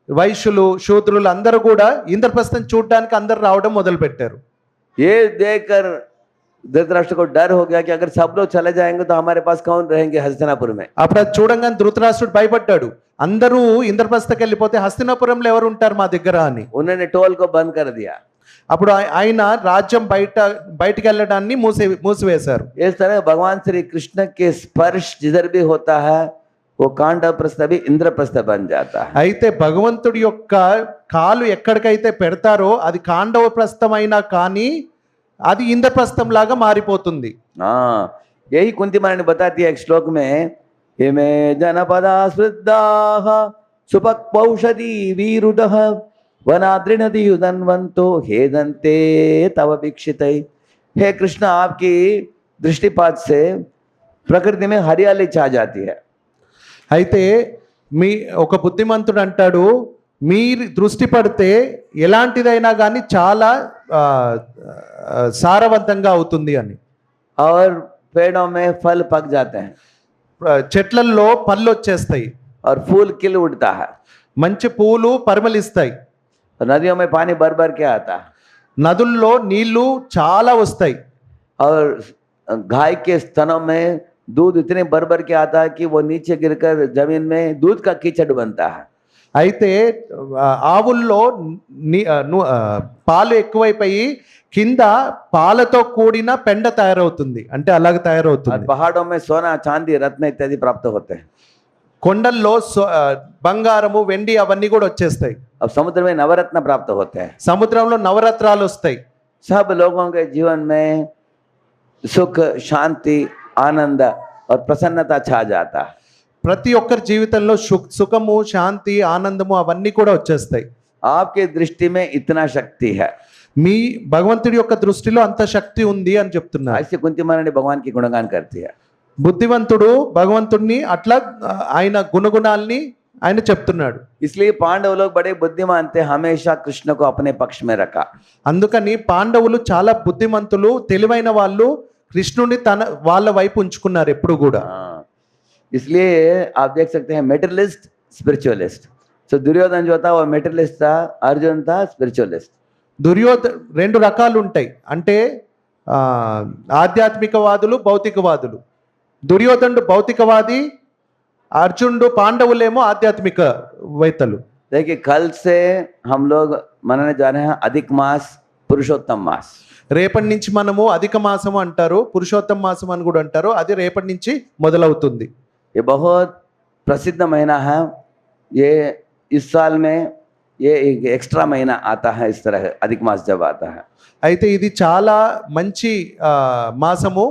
వైశ్యులు, శూద్రులు అందరూ కూడా ఇంద్రప్రస్థం చూడడానికి అందరు రావడం మొదలు పెట్టారు. ये देखकर धृतराष्ट्र को डर हो गया कि अगर सब लोग चले जाएंगे तो हमारे पास कौन रहेंगे हस्तिनापुर में. అప్పుడు అది చూడంగానే ధృతరాష్ట్రుడు భయపడ్డాడు. అందరూ ఇంద్రప్రస్థకి వెళ్ళిపోతే హస్తినాపురంలో ఎవరు ఉంటారు మా దగ్గర అని. उन्होंने टोल को बंद कर दिया. అప్పుడు ఆయన రాజ్యం బయటికి వెళ్ళడాన్ని మూసివేశారు. इस तरह भगवान श्री कृष्ण के स्पर्श जिधर भी होता है वो कांडवप्रस्थ भी इंद्रप्रस्थ बन जाता है. అయితే భగవంతుడి యొక్క కాలు ఎక్కడికైతే పెడతారో అది కాండవ ప్రస్థమైనా కానీ అది ఇంద్రప్రస్థం లాగా మారిపోతుంది. हाँ, यही कुंती महारानी बताती है एक श्लोक में, हिमे जनपदा स्मृद्धाः सुपक्पौषधी वीरुडः वनाद्रिणदि युधन्वन्तो हेदन्ते तव वीक्षितै. हे कृष्ण, आपकी दृष्टिपात से प्रकृति में हरियाली छा जाती है. అయితే ఒక బుద్ధిమంతుడు అంటాడు, మీ దృష్టి పడితే ఎలాంటిదైనా కానీ చాలా సారవంతంగా అవుతుంది అని. और पेड़ों में फल पक जाते हैं చెట్లల్లో పళ్ళు వచ్చేస్తాయి और फूल खिल उठता है. మంచి పూలు పరిమళిస్తాయి. नदियों में पानी भर भर के आता है నదుల్లో నీళ్లు చాలా వస్తాయి. और गाय के स्तनों में दूध इतने भर भर के आता है कि वो नीचे गिरकर जमीन में दूध का कीचड़ बनता है. అయితే ఆవుల్లో పాలు ఎక్కువైపోయి కింద పాలతో కూడిన పెండ తయారవుతుంది, అంటే అలాగే और తయారవుతుంది. पहाड़ों में सोना चांदी रत्न इत्यादि प्राप्त होते हैं. కొండల్లో బంగారము, వెండి అవన్నీ కూడా వచ్చేస్తాయి. अब समुद्र में नवरत्न प्राप्त होते हैं. సముద్రంలో నవరత్నాలు వస్తాయి. सब लोगों के जीवन में सुख, शांति, आनंद और प्रसन्नता छा जाता है. ప్రతి ఒక్కరి జీవితంలో సుఖము, శాంతి, ఆనందము అవన్నీ కూడా వచ్చేస్తాయి. आपके दृष्टि में इतना शक्ति है. మీ భగవంతుడి యొక్క దృష్టిలో అంత శక్తి ఉంది అని చెప్తున్నారు. ऐसे कुंती महारानी भगवान की गुणगान करती है. బుద్ధివంతుడు భగవంతుడిని అట్లా ఆయన గుణగుణాల్ని ఆయన చెప్తున్నాడు. इसलिए पांडव लोग बड़े बुद्धिमान थे, हमेशा कृष्ण को अपने पक्ष में रखा. అందుకని పాండవులు చాలా బుద్ధిమంతులు, తెలివైన వాళ్ళు, కృష్ణుని వాళ్ళ వైపు ఉంచుకున్నారు ఎప్పుడు కూడా. हाँ, इसलिए आप देख सकते हैं मेटेरियलिस्ट, स्पिरिचुअलिस्ट. सो दुर्योधन जो था वो मेटेरियलिस्ट था, अर्जुन था स्पिरिचुअलिस्ट. రెండు రకాలు ఉంటాయి, అంటే ఆధ్యాత్మికవాదులు, భౌతికవాదులు. దుర్యోధనుడు భౌతికవాది, అర్జునుడు, పాండవులేమో ఆధ్యాత్మిక వేత్తలు. देखिए, कल से हम लोग मनाने जा रहे हैं अधिक मास, पुरुषोत्तम मास. రేపటి నుంచి మనము అధిక మాసం అంటారు, పురుషోత్తమ మాసం అని కూడా అంటారు. అది రేపటి నుంచి మొదలవుతుంది. ये बहुत प्रसिद्ध महीना है. ये इस साल में ये एक एक्स्ट्रा महीना आता है, इस तरह अधिक मास जब आता है. అయితే ఇది చాలా మంచి మాసము.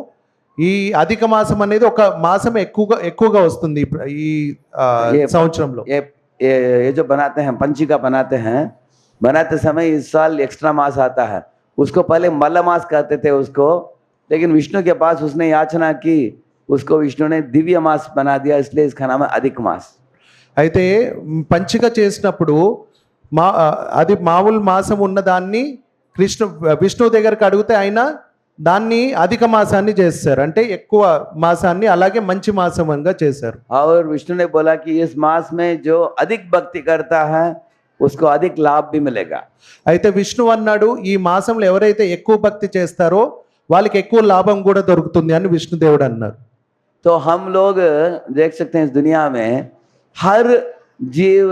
ఈ అధిక మాసం అనేది ఒక మాసం ఎక్కువగా వస్తుంది ఈ సంవత్సరంలో. ये जो बनाते हैं, पंचिका बनाते हैं, बनाते समय इस साल एक्स्ट्रा मास आता है. उसको पहले मल्ल मास कहते थे उसको, लेकिन विष्णु के पास उसने याचना की, उसको विष्णु ने दिव्य मास बना दिया, इसलिए इसका नाम है अधिक मास. అయితే పంచిక చేసినప్పుడు అది మామూలు మాసం ఉన్నదాన్ని విష్ణు దగ్గరకు అడిగితే ఆయన దాన్ని అధిక మాసాన్ని చేశారు, అంటే ఎక్కువ మాసాన్ని, అలాగే మంచి మాసంగా చేశారు. और विष्णु ने बोला कि इस मास में जो अधिक भक्ति करता है उसको अधिक लाभ भी मिलेगा. అయితే విష్ణు అన్నాడు, ఈ మాసంలో ఎవరైతే ఎక్కువ భక్తి చేస్తారో వాళ్ళకి ఎక్కువ లాభం కూడా దొరుకుతుంది అని విష్ణుదేవుడు అన్నారు. तो हम लोग देख सकते हैं इस दुनिया में हर जीव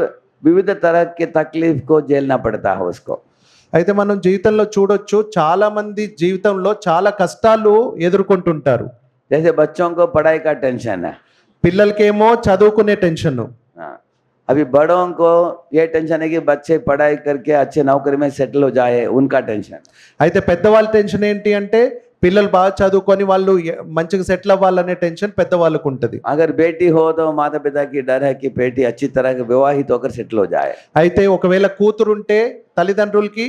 विविध तरह के तकलीफ को झेलना पड़ता है उसको. అయితే మనం జీవితంలో చూడొచ్చు, చాలా మంది జీవితంలో చాలా కష్టాలు ఎదుర్కొంటుంటారు. जैसे बच्चों को पढ़ाई का टेंशन है, పిల్లలకేమో చదువుకునే టెన్షన్, अभी बड़ों को ये टेंशन है कि बच्चे पढ़ाई करके अच्छे नौकरी में सेटल हो जाए, उनका टेंशन। అయితే పెద్దవాళ్ళ టెన్షన్ ఏంటి అంటే పిల్లలు బాగా చదువుకొని వాళ్ళు మంచిగా సెటిల్ అవ్వాలనే టెన్షన్ పెద్దవాళ్ళకు ఉంటుంది. अगर बेटी हो तो माता पिता की डर है कि बेटी अच्छी तरह के विवाहित होकर सेटल हो जाए। అయితే ఒకవేళ కూతురుంటే తల్లిదండ్రులకి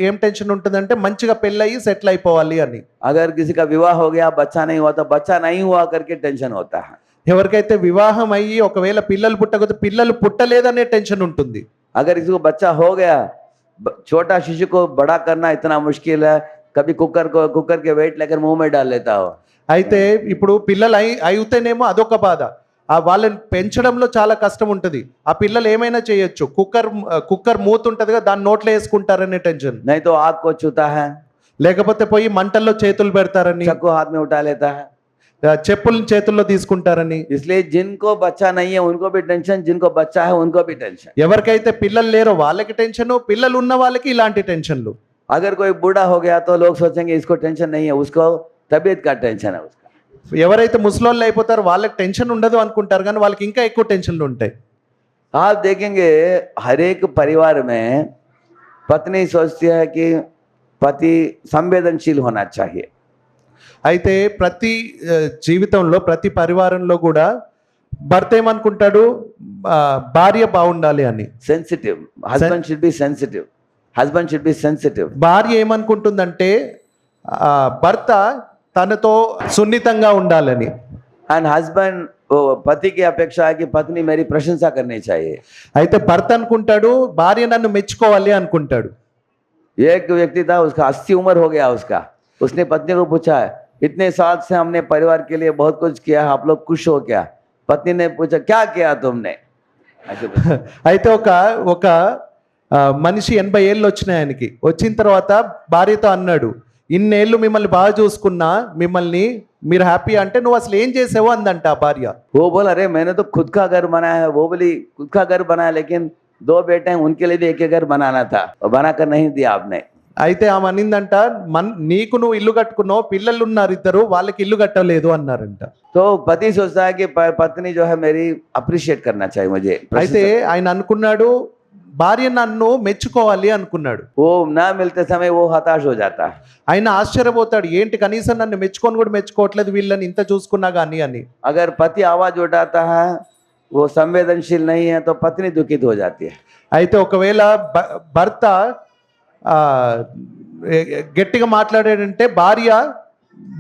ఏం టెన్షన్ ఉంటుందంటే మంచిగా పెళ్ళయి సెటిల్ అయిపోవాలి అని. अगर किसी का विवाह हो गया बच्चा नहीं हुआ तो बच्चा नहीं हुआ करके टेंशन होता है। ఎవరికైతే వివాహం అయ్యి ఒకవేళ పిల్లలు పుట్టకపోతే పిల్లలు పుట్టలేదనే టెన్షన్ ఉంటుంది. अगर किसी को बच्चा हो गया, छोटा शिशु को बड़ा करना इतना मुश्किल है, कभी कुकर के वेट लेकर मुंह में डाल लेता हो। అయితే ఇప్పుడు పిల్లలు అయితేనేమో అదొక బాధ. ఆ వాళ్ళని పెంచడంలో చాలా కష్టం ఉంటుంది. ఆ పిల్లలు ఏమైనా చేయొచ్చు, కుక్కర్ మూత ఉంటుంది కదా దాన్ని నోట్లో వేసుకుంటారనే టెన్షన్. नहीं तो आग को छूता है, లేకపోతే పోయి మంటల్లో చేతులు పెడతారని, चाकू हाथ में उठा लेता है। చెప్పుల్ని చేతుల్లో తీసుకుంటారని. इसलिए जिनको बच्चा नहीं है उनको भी टेंशन, जिनको बच्चा है उनको भी टेंशन। ఎవరికైతే పిల్లలు లేరో వాళ్ళకి టెన్షన్, పిల్లలు ఉన్న వాళ్ళకి ఇలాంటి టెన్షన్లు. अगर कोई बूढ़ा हो गया तो लोग सोचेंगे इसको टेंशन नहीं है, उसको तबीयत का टेंशन है उसका। ఎవరైతే ముసలోళ్ళు అయిపోతారో వాళ్ళకి టెన్షన్ ఉండదు అనుకుంటారు కానీ వాళ్ళకి ఇంకా ఎక్కువ టెన్షన్లు ఉంటాయి. आप देखेंगे हर एक परिवार में पत्नी सोचती है कि पति संवेदनशील होना चाहिए। అయితే ప్రతి జీవితంలో ప్రతి పరివారంలో కూడా భర్త ఏమనుకుంటాడు, భార్య బాగుండాలి అని. Sensitive husband should be sensitive, husband should be sensitive. భార్య ఏమనుకుంటుందంటే భర్త తనతో సున్నితంగా ఉండాలని. एंड हस्बैंड पति की अपेक्षा है कि पत्नी मेरी प्रशंसा करनी चाहिए। అయితే భర్త అనుకుంటాడు భార్య నన్ను మెచ్చుకోవాలి అనుకుంటాడు. एक व्यक्ति था, उसका 80 उम्र हो गया उसका, उसने पत्नी को पूछा इतने साल से हमने परिवार के लिए बहुत कुछ किया, आप लोग खुश हो क्या? पत्नी ने पूछा क्या किया तुमने? అయితే ఒక మనిషి 80 ఏళ్ళు వచ్చినాయి ఆయనకి. వచ్చిన తర్వాత భార్యతో అన్నాడు, ఇన్నేళ్ళు మిమ్మల్ని బాగా చూసుకున్నా, మిమ్మల్ని మీరు హ్యాపీ అంటే నువ్వు అసలు ఏం చేసావు అందంట ఆ భార్య. वो बोला अरे मैंने तो खुद का घर बनाया है। वो बोली खुद का घर बनाया लेकिन 2 बेटे हैं, उनके लिए भी एक घर बनाना था, बनाकर नहीं दिया आपने। అయితే ఆమె అనిందంట, నీకు నువ్వు ఇల్లు కట్టుకున్నావు, పిల్లలు ఉన్నారు ఇద్దరు, వాళ్ళకి ఇల్లు కట్టలేదు అన్నారంట. तो पति सोचता है कि पत्नी जो है मेरी अप्रिशिएट करना चाहिए मुझे। అయితే ఆయన అనుకున్నాడు భార్య నన్ను మెచ్చుకోవాలి అనుకున్నాడు. वो ना मिलते समय वो हताश हो जाता है। ఆయన ఆశ్చర్యపోతాడు, ఏంటి కనీసం నన్ను మెచ్చుకొని కూడా మెచ్చుకోవట్లేదు వీళ్ళని ఇంత చూసుకున్నా కానీ అని. अगर पति आवाज उठाता है, वो संवेदनशील नहीं है, तो पत्नी दुखित हो जाती है। అయితే ఒకవేళ భర్త గట్టిగా మాట్లాడాడంటే భార్య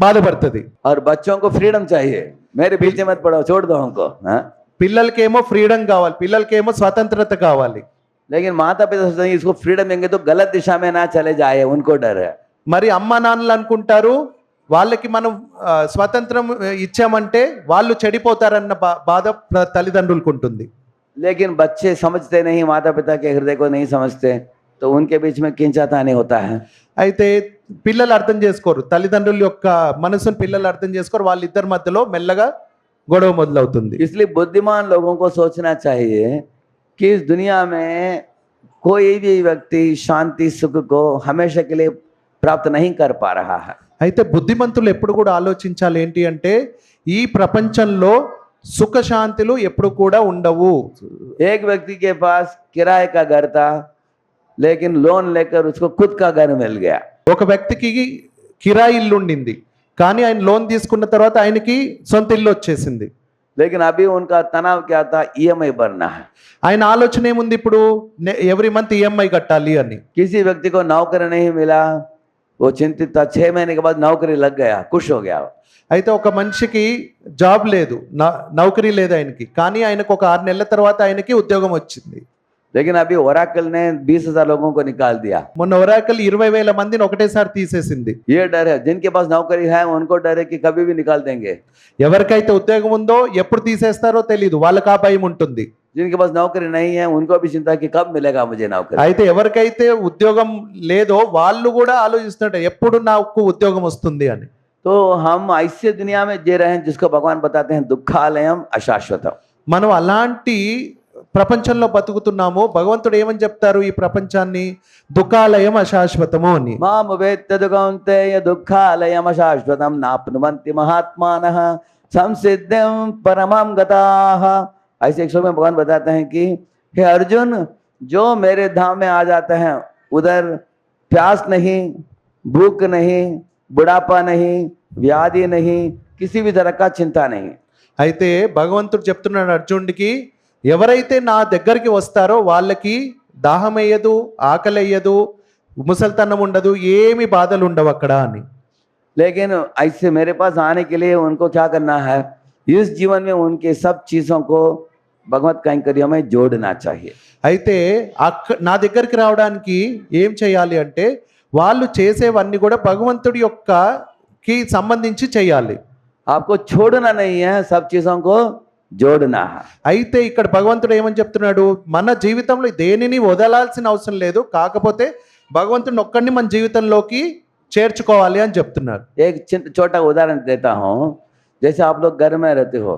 బాధపడుతుంది. और बच्चों को फ्रीडम चाहिए, मेरे पीछे मत पड़ो, छोड़ दो हमको। हाँ? పిల్లలకేమో ఫ్రీడమ్ కావాలి, పిల్లలకేమో స్వతంత్రత కావాలి. लेकिन माता पिता सोचते हैं इसको फ्रीडम देंगे तो गलत दिशा में ना चले जाए, उनको डर है। మరి అమ్మా నాన్నలు అనుకుంటారు వాళ్ళకి మనం స్వతంత్రం ఇచ్చామంటే వాళ్ళు చెడిపోతారన్న బాధ తల్లిదండ్రులకు ఉంటుంది. लेकिन बच्चे समझते नहीं, माता पिता के हृदय को नहीं समझते, तो उनके बीच में खींचातानी होता है। అయితే పిల్లలు అర్థం చేసుకోరు, తల్లిదండ్రుల యొక్క మనసును పిల్లలు అర్థం చేసుకోరు, వాళ్ళిద్దరి మధ్యలో మెల్లగా గొడవ మొదలవుతుంది. इसलिए बुद्धिमान लोगों को सोचना चाहिए कि इस दुनिया में कोई भी व्यक्ति शांति सुख को हमेशा के लिए प्राप्त नहीं कर पा रहा है। అయితే బుద్ధిమంతులు ఎప్పుడు కూడా ఆలోచించాలి ఏంటి అంటే ఈ ప్రపంచంలో సుఖశాంతులు ఎప్పుడు కూడా ఉండవు. एक व्यक्ति के पास किराए का घर था, लेकिन लोन लेकर उसको खुद का घर मिल गया। ఒక వ్యక్తికి కిరాయి ఇల్లు ఉండింది, కానీ ఆయన లోన్ తీసుకున్న తర్వాత ఆయనకి సొంత ఇల్లు వచ్చేసింది. लेकिन अभी उनका तनाव क्या था, EMI भरना है। ఆయన ఆలోచన ఏముంది, ఇప్పుడు ఎవ్రీ మంత్ ఈఎంఐ కట్టాలి అని. किसी व्यक्ति को नौकरी नहीं मिला, वो चिंतित था। 6 महीने के बाद नौकरी लग गया, खुश हो गया। అయితే ఒక మనిషికి జాబ్ లేదు, నౌకరీ లేదు ఆయనకి, కానీ ఆయనకు ఒక 6 నెలల తర్వాత ఆయనకి ఉద్యోగం వచ్చింది. लेकिन अभी ओराकल ने 20,000 लोगों को निकाल दिया। మొన్న ఒరాకల్ 20,000 మందిని ఒకటేసారి తీసేసింది. ये डर है, जिनके पास नौकरी है उनको डर है कि कभी भी निकाल देंगे। ఎవరికైతే ఉద్యోగం ఉందో ఎప్పుడు తీసేస్తారో తెలియదు, వాళ్ళకి ఆ భయం ఉంటుంది. जिनके पास नौकरी नहीं है उनको भी चिंता कि कब मिलेगा मुझे नौकरी। అయితే ఎవరికైతే ఉద్యోగం లేదో వాళ్ళు కూడా ఆలోచిస్తున్నారు ఎప్పుడు నాకు ఉద్యోగం వస్తుంది అని. तो हम ऐसे दुनिया में जी रहे हैं जिसको भगवान बताते हैं दुखालयम अशाश्वतम। మనం అలాంటి ప్రపంచంలో బతుకుతున్నాము. భగవంతుడు ఏమని చెప్తారు ఈ ప్రపంచాన్ని, దుఃఖాలయం అశాశ్వతము అని. माम वेत्य दुःखौन्तेय दुःखालयम अशाश्वतम नाप्नुवन्ति महात्मानः संसिद्धिं परमं गताः। ऐसे एक श्लोक में भगवान बताते हैं कि हे अर्जुन, जो मेरे धाम में आ जाते हैं उधर प्यास नहीं, भूख नहीं, बुढ़ापा नहीं, व्याधि नहीं, किसी भी तरह का चिंता नहीं। అయితే భగవంతుడు చెప్తున్నాడు అర్జునుడికి, ఎవరైతే నా దగ్గరికి వస్తారో వాళ్ళకి దాహం వేయదు, ఆకలి వేయదు, ముసల్తనం ఉండదు, ఏమి బాధలు ఉండవు అక్కడ అని. लेकिन ऐसे मेरे पास आने के लिए उनको क्या करना है, इस जीवन में उनके सब चीजों को भगवत कैंकर्य में जोड़ना चाहिए। అయితే నా దగ్గరికి రావడానికి ఏం చేయాలి అంటే వాళ్ళు చేసేవన్నీ కూడా భగవంతుడి యొక్కకి సంబంధించి చేయాలి. आपको छोड़ना नहीं है, सब चीजों को जोड़ना है। అయితే ఇక్కడ భగవంతుడు ఏమని చెప్తున్నాడు, మన జీవితంలో దేనిని వదలాల్సిన అవసరం లేదు, కాకపోతే భగవంతుడిని ఒక్కడిని మన జీవితంలోకి చేర్చుకోవాలి అని చెప్తున్నారు. एक छोटा उदाहरण देता हूँ। जैसे आप लोग घर में रहते हो,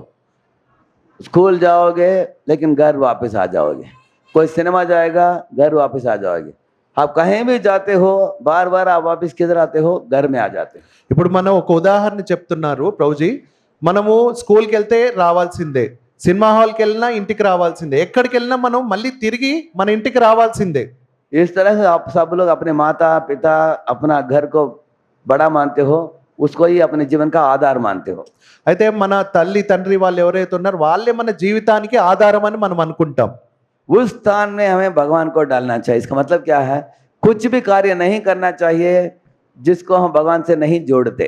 स्कूल जाओगे लेकिन घर वापस आ जाओगे, कोई सिनेमा जाएगा घर वापस आ जाओगे, आप कहीं भी जाते हो बार बार आप वापस किधर आते हो, घर में आ जाते हो। ఇప్పుడు మనం ఒక ఉదాహరణ చెప్తున్నారు ప్రభుజీ, మనము స్కూల్కి వెళ్తే రావాల్సిందే, సినిమా హాల్కి వెళ్ళినా ఇంటికి రావాల్సిందే, ఎక్కడికి వెళ్ళినా మనం మళ్ళీ తిరిగి మన ఇంటికి రావాల్సిందే. इस तरह से आप सब लोग अपने माता पिता अपना घर को बड़ा मानते हो, उसको ही अपने जीवन का आधार मानते हो। అయితే మన తల్లి తండ్రి వాళ్ళు ఎవరైతే ఉన్నారో వాళ్ళే మన జీవితానికి ఆధారం అని మనం అనుకుంటాం. उस स्थान में हमें भगवान को डालना चाहिए। इसका मतलब क्या है, कुछ भी कार्य नहीं करना चाहिए जिसको हम भगवान से नहीं जोड़ते।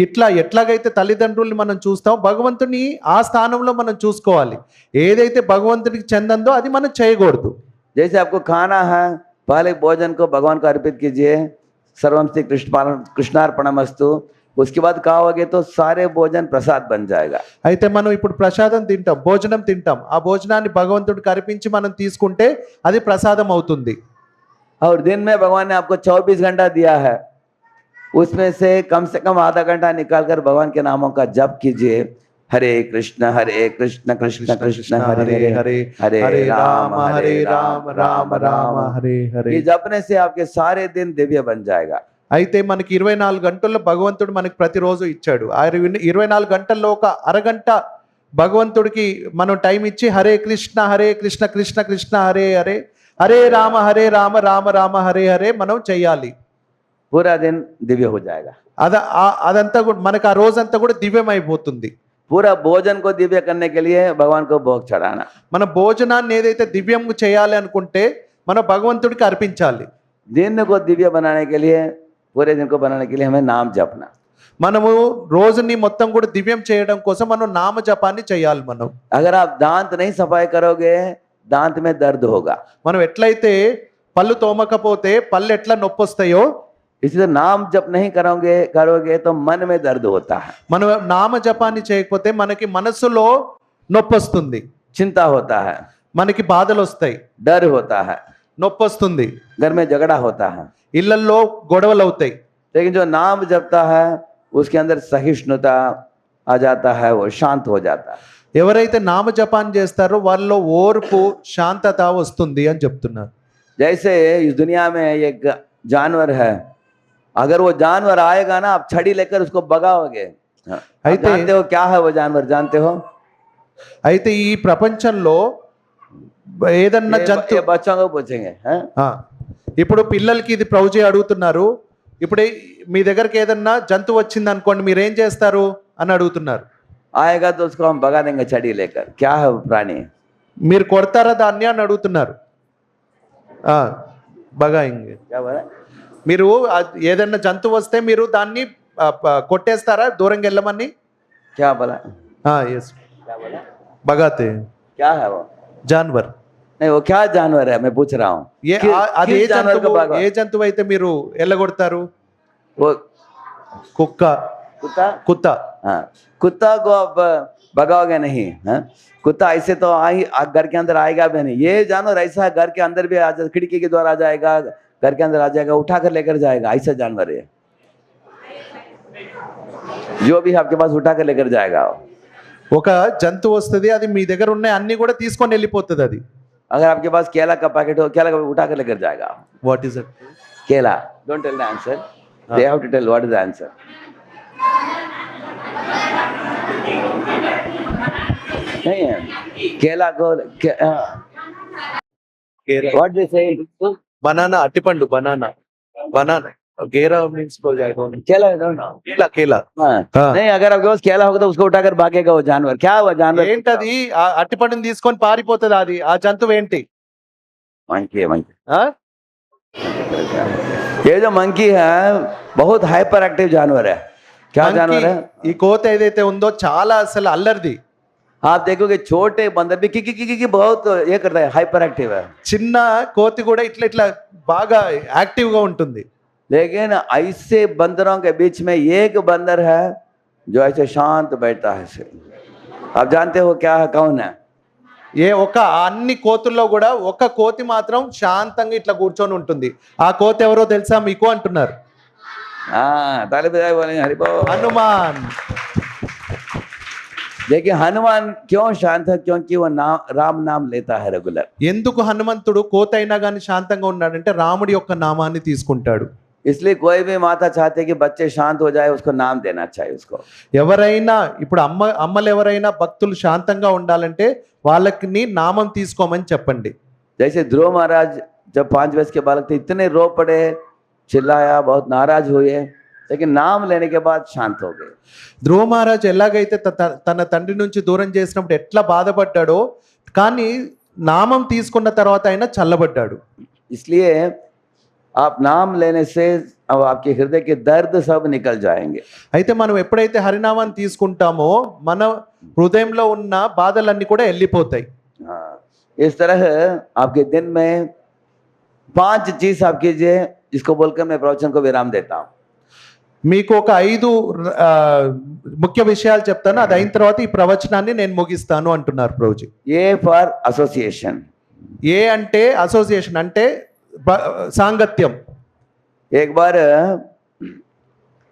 ఇట్లా ఎట్లాగైతే తల్లిదండ్రుల్ని మనం చూస్తాం, భగవంతుని ఆ స్థానంలో మనం చూసుకోవాలి. ఏదైతే భగవంతుడికి చెందందో అది మనం చేయకూడదు. जैसे आपको खाना है, पहले भोजन को भगवान को अर्पित कीजिए, सर्वम श्री कृष्णार्पणमस्तु। उसके बाद खाओगे तो सारे भोजन प्रसाद बन जाएगा। అయితే మనం ఇప్పుడు ప్రసాదం తింటాం, భోజనం తింటాం, ఆ భోజనాన్ని భగవంతుడికి అర్పించి మనం తీసుకుంటే అది ప్రసాదం అవుతుంది. और दिन में भगवान ने आपको 24 घंटा दिया है, उसमें से कम आधा घंटा निकालकर भगवान के नामों का जप कीजिए। हरे कृष्ण कृष्ण कृष्ण हरे हरे, हरे राम राम राम हरे हरे। ये जपने से आपके सारे दिन दिव्य बन जाएगा। అయితే మనకి 24 గంటల్లో భగవంతుడు మనకి ప్రతిరోజు ఇచ్చాడు. ఆ 24 గంటల్లో ఒక అరగంట భగవంతుడికి మనం టైం ఇచ్చి హరే కృష్ణ కృష్ణ కృష్ణ హరే హరే, హరే రామ రామ రామ హరే హరే మనం చెయ్యాలి. पूरा दिन दिव्य हो जाएगा। అదంతా కూడా మనకు ఆ రోజంతా కూడా దివ్యమైపోతుంది. पूरा भोजन को दिव्य करने के लिए भगवान को भोग चढ़ाना। మన భోజనాన్ని ఏదైతే దివ్యం చేయాలి అనుకుంటే మనం భగవంతుడికి అర్పించాలి. दिन को दिव्य बनाने के लिए, पूरे दिन को बनाने के लिए हमें नाम जपना। మనము రోజుని మొత్తం కూడా దివ్యం చేయడం కోసం మనం నామ జపాన్ని చేయాలి. మనం अगर आप दांत नहीं सफाई करोगे, दांत में दर्द होगा। మనం ఎట్లయితే పళ్ళు తోమకపోతే పళ్ళు ఎట్లా నొప్పి వస్తాయో, इसी तरह नाम जप नहीं करोगे तो मन में दर्द होता है, మనం నామ జపాన్ని చేయకపోతే మనకి మనసులో నొప్పి వస్తుంది, चिंता होता है, మనకి బాధలు వస్తాయి, डर होता है, నొప్పి వస్తుంది, घर में झगड़ा होता है। ఇళ్లల్లో గొడవలు అవుతాయి. लेकिन जो नाम जपता है उसके अंदर सहिष्णुता आ जाता है, वो शांत हो जाता है। ఎవరైతే నామ జపాన్ని చేస్తారో వాళ్ళలో ఓర్పు శాంతత వస్తుంది అని చెప్తున్నారు. जैसे इस दुनिया में एक जानवर है, अगर वो जानवर आएगा ना, आप छड़ी लेकर उसको भगाओगे। आप जानते हो क्या है वो जानवर, जानते हो? అయితే ఈ ప్రపంచంలో ఏదన్నా జంతు, बच्चों को पूछेंगे हैं? ఇప్పుడు పిల్లలకి ఇది ప్రభుజీ అడుగుతున్నారు, ఇప్పుడు మీ దగ్గరికి ఏదన్నా జంతువు వచ్చింది అనుకోండి, మీరు ఏం చేస్తారు అని అడుగుతున్నారు. आएगा तो उसको हम भगा देंगे छड़ी लेकर। क्या है वो प्राणी? మీరు కొడతారా దాన్ని అని అడుగుతున్నారు. బగాయింగ్, क्या बोला? మీరు ఏదన్నా జంతువు వస్తే మీరు దాన్ని కొట్టేస్తారా దూరంగా వెళ్ళమని? क्या बोला? ఎస్, బగాతే क्या है वो జాన్వర్. नहीं, वो क्या जानवर है मैं पूछ रहा हूँ। అది ఏ జంతువు అయితే మీరు ఎల్లగొడతారు? वो కుక్క, कुत्ता। కుత్త. हाँ, कुत्ता को आप भगाओगे नहीं। हाँ, कुत्ता ऐसे तो घर के अंदर आएगा भी नहीं। ये जानवर ऐसा है, घर के अंदर भी आ जाएगा, खिड़की के द्वारा आ जाएगा, घर के अंदर आ जाएगा, उठा कर लेकर जाएगा। ऐसा जानवर है, जो भी आपके पास उठा कर लेकर जाएगा। ఒక జంతువు వస్తుంది, అది మీ దగ్గర ఉన్న అన్ని కూడా తీసుకొని వెళ్ళిపోతుంది. అది अगर आपके पास केला का पैकेट हो, केला का उठा कर लेकर जाएगा। What is it? केला। Don't tell the answer, they have to tell what is the answer. नहीं है केला को व्हाट दे से బనానా అట్టిపండు బనానా గేరా మీన్స్ केला है ना కేలా हाँ हाँ। नहीं अगर आपके पास केला होगा तो उसको उठाकर भागेगा वो जानवर क्या हुआ जानवर ఏంటది ఆ అట్టిపండుని తీసుకొని పారిపోతుంది అది ఆ జంతువు ఏంటి मंकी है मंकी ఆ? ये जो मंकी है बहुत हाइपर एक्टिव जानवर है क्या మంకీ, जानवर है ఈ కోత ఏదైతే ఉందో చాలా అసలు అల్లరిది. आप देखोगे छोटे बंदर भी की बहुत ये करता है हाइपर एक्टिव है చిన్న కోతి కూడా ఇట్లా ఇట్లా బాగా యాక్టివ్ గా ఉంటుంది. लेकिन ऐसे बंदरों के बीच में एक बंदर है जो ऐसे शांत बैठता है ऐसे आप जानते हो क्या है कौन है అన్ని కోతుల్లో కూడా ఒక కోతి మాత్రం శాంతంగా ఇట్లా కూర్చొని ఉంటుంది. ఆ కోతి ఎవరో తెలుసా మీకు అంటున్నారు. हाँ ताली बजाए बोले हरि बोल హనుమాన్. देखिए हनुमान क्यों शांत है क्योंकि वो राम नाम लेता है रेगुलर ఎందుకు హనుమంతుడు కోతి అయినా కానీ శాంతంగా ఉన్నాడంటే రాముడి యొక్క నామాన్ని తీసుకుంటాడు. इसलिए कोई भी माता चाहते है कि बच्चे शांत हो जाए उसको नाम देना चाहिए उसको ఎవరైనా ఇప్పుడు అమ్మలు ఎవరైనా భక్తులు శాంతంగా ఉండాలంటే వాళ్ళకి నామం తీసుకోమని చెప్పండి. जैसे ध्रुव महाराज जब 5 वर्ष के बालक थे इतने रो पड़े चिल्लाया बहुत नाराज हुए लेकिन नाम लेने के बाद शांत हो गए ధ్రువ మహారాజ్ ఎలాగైతే తన తండ్రి నుంచి దూరం చేసినప్పుడు ఎట్లా బాధపడ్డాడో కానీ నామం తీసుకున్న తర్వాత ఆయన చల్లబడ్డాడు. इसलिए आप नाम लेने से अब आपके हृदय के दर्द सब निकल जाएंगे అయితే మనం ఎప్పుడైతే హరినామాన్ని తీసుకుంటామో మన హృదయంలో ఉన్న బాధలన్నీ కూడా వెళ్ళిపోతాయి. हाँ इस तरह आपके दिन में 5 चीज आप कीजिए जिसको बोलकर मैं प्रवचन को विराम देता हूँ మీకు ఒక 5 ముఖ్య విషయాలు చెప్తాను. అది అయిన తర్వాత ఈ ప్రవచనాన్ని నేను ముగిస్తాను అంటున్నారు ప్రభుజీ. ये फॉर एसोसिएशन ఏ అంటే అసోసియేషన్ అంటే సాంగత్యం. एक बार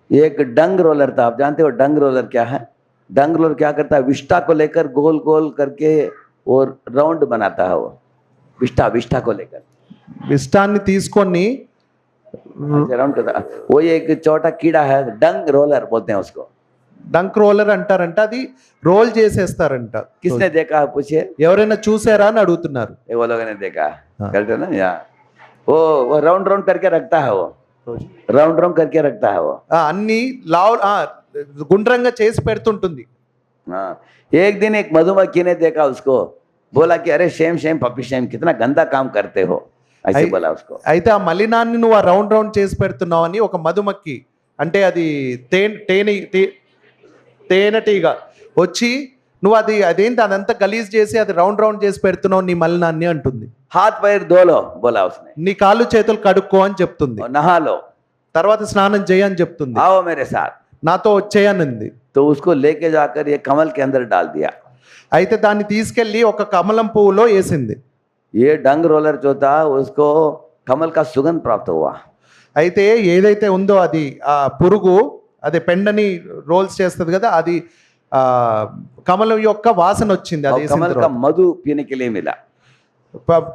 एक डंग रोलर था आप जानते हो डंग रोलर क्या है डंग रोलर क्या करता है विष्ठा को लेकर गोल गोल करके और राउंड बनाता है वो विष्ठा को लेकर విష్టాన్ని తీసుకొని राउंड करता है वो एक छोटा कीड़ा है डंग रोलर बोलते हैं उसको డంక్ రోలర్ అంటారంట. అది రోల్ చేసేస్తారంట. किसने देखा है पूछिए ఎవరైనా చూసారా అని అడుగుతున్నారు. ये वो लोगों ने देखा हाँ। करते ना या वो राउंड राउंड करके रखता है वो राउंड राउंड करके रखता है वो అన్ని గుండ్రంగా చేసి పెడుతుంటుంది. हाँ एक दिन एक मधुमक्खी ने देखा उसको बोला कि अरे शेम शेम पपी शेम कितना गंदा काम करते हो ऐसे बोला उसको అయితే ఆ మలినాన్ని నువ్వు ఆ రౌండ్ రౌండ్ చేసి పెడుతున్నావు అని ఒక మధుమక్కి అంటే అది తేనెటీగ వచ్చి నువ్వు అదేంటి అదంతా గలీజ్ చేసి అది రౌండ్ రౌండ్ చేసి పెడుతున్నావు నీ మలినాన్ని అంటుంది. हाथ पैर धो लो बोला उसने నీ కాళ్ళు చేతులు కడుక్కో అని చెప్తుంది. और नहा लो తర్వాత స్నానం చేయని చెప్తుంది. आओ मेरे साथ నాతో వచ్చేయనుంది. तो उसको लेके जाकर ये कमल के अंदर डाल दिया అయితే దాన్ని తీసుకెళ్లి ఒక కమలం పువ్వులో వేసింది. ये डंग रोलर जो था उसको कमल का सुगंध प्राप्त हुआ అయితే ఏదైతే ఉందో అది ఆ పురుగు అదే పెండని రోల్స్ చేస్తుంది కదా అది ఆ కమలం యొక్క వాసన వచ్చింది. అది और कमल का मधु पीने के लिए मिला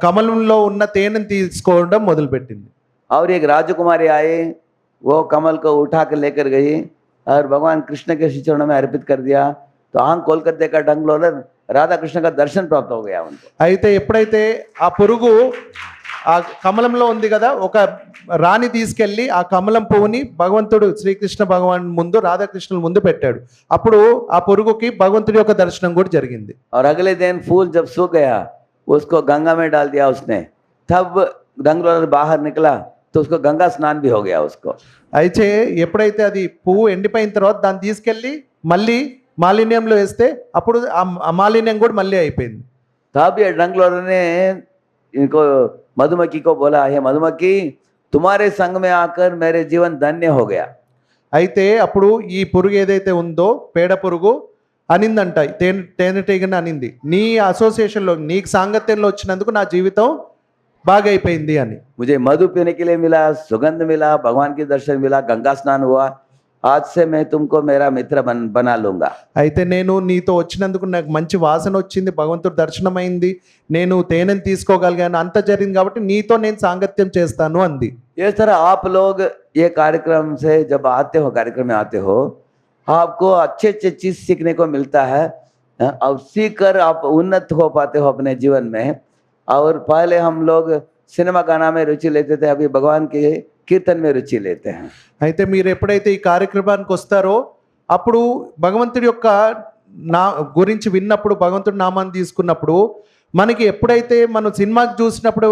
కమలంలో ఉన్న తేనెని తీసుకోవడం మొదలుపెట్టింది. और एक राजकुमारी आई वो कमल को उठा कर लेकर गई और भगवान कृष्ण के श्री चरणों में अर्पित कर दिया तो आंख खोल कर देखा डंग रोलर राधा कृष्ण का दर्शन प्राप्त हो गया उनको అయితే ఎప్పుడైతే ఆ పురుగు ఆ కమలంలో ఉంది కదా ఒక రాణి తీసుకెళ్లి ఆ కమలం పువ్వుని భగవంతుడు శ్రీకృష్ణ భగవాన్ ముందు రాధాకృష్ణుల ముందు పెట్టాడు. అప్పుడు ఆ పురుగుకి భగవంతుడి యొక్క దర్శనం కూడా జరిగింది. और अगले दिन फूल जब सूख गया उसको गंगा में डाल दिया उसने तब डंग रोलर बाहर निकला तो उसको गंगा स्नान भी हो गया उसको అయితే ఎప్పుడైతే అది పువ్వు ఎండిపోయిన తర్వాత దాన్ని తీసుకెళ్లి మళ్ళీ మాలిన్యంలో వేస్తే అప్పుడు ఆ మాలిన్యం కూడా మళ్ళీ అయిపోయింది. तब ये डंग रोलर ने इनको मधुमक्खी को बोला हे मधुमक्खी तुम्हारे संग में आकर मेरे जीवन धन्य हो गया అయితే అప్పుడు ఈ పురుగు ఏదైతే ఉందో పేడ పురుగు అనిందంట తేనెటీగని అనింది నీ అసోసియేషన్లో నీకు సాంగత్యంలో వచ్చినందుకు నా జీవితం బాగా అయిపోయింది అని. मुझे मधु पीने के लिए मिला सुगंध मिला भगवान के दर्शन मिला गंगा स्नान हुआ आज से मैं तुमको मेरा मित्र बना लूंगा అయితే నేను నీతో వచ్చినందుకు నాకు మంచి వాసన వచ్చింది భగవంతుడు దర్శనం అయింది నేను తేనెని తీసుకోగలిగాను అంత జరిగింది కాబట్టి నీతో నేను సాంగత్యం చేస్తాను అంది. इस तरह आप लोग ये कार्यक्रम से जब आते हो कार्यक्रम में आते हो आपको अच्छे अच्छे चीज सीखने को मिलता है और सीख कर आप उन्नत हो पाते हो अपने जीवन में। और पहले हम लोग सिनेमा गाना में रुचि लेते थे, अभी भगवान के कीर्तन में रुचि लेते हैं। అయితే మీరు ఎప్పుడైతే ఈ కార్యక్రమానికి వస్తారో అప్పుడు భగవంతుడి యొక్క నా గురించి విన్నప్పుడు భగవంతుడి నామాన్ని తీసుకున్నప్పుడు మనకి ఎప్పుడైతే మనం సినిమాకి చూసినప్పుడు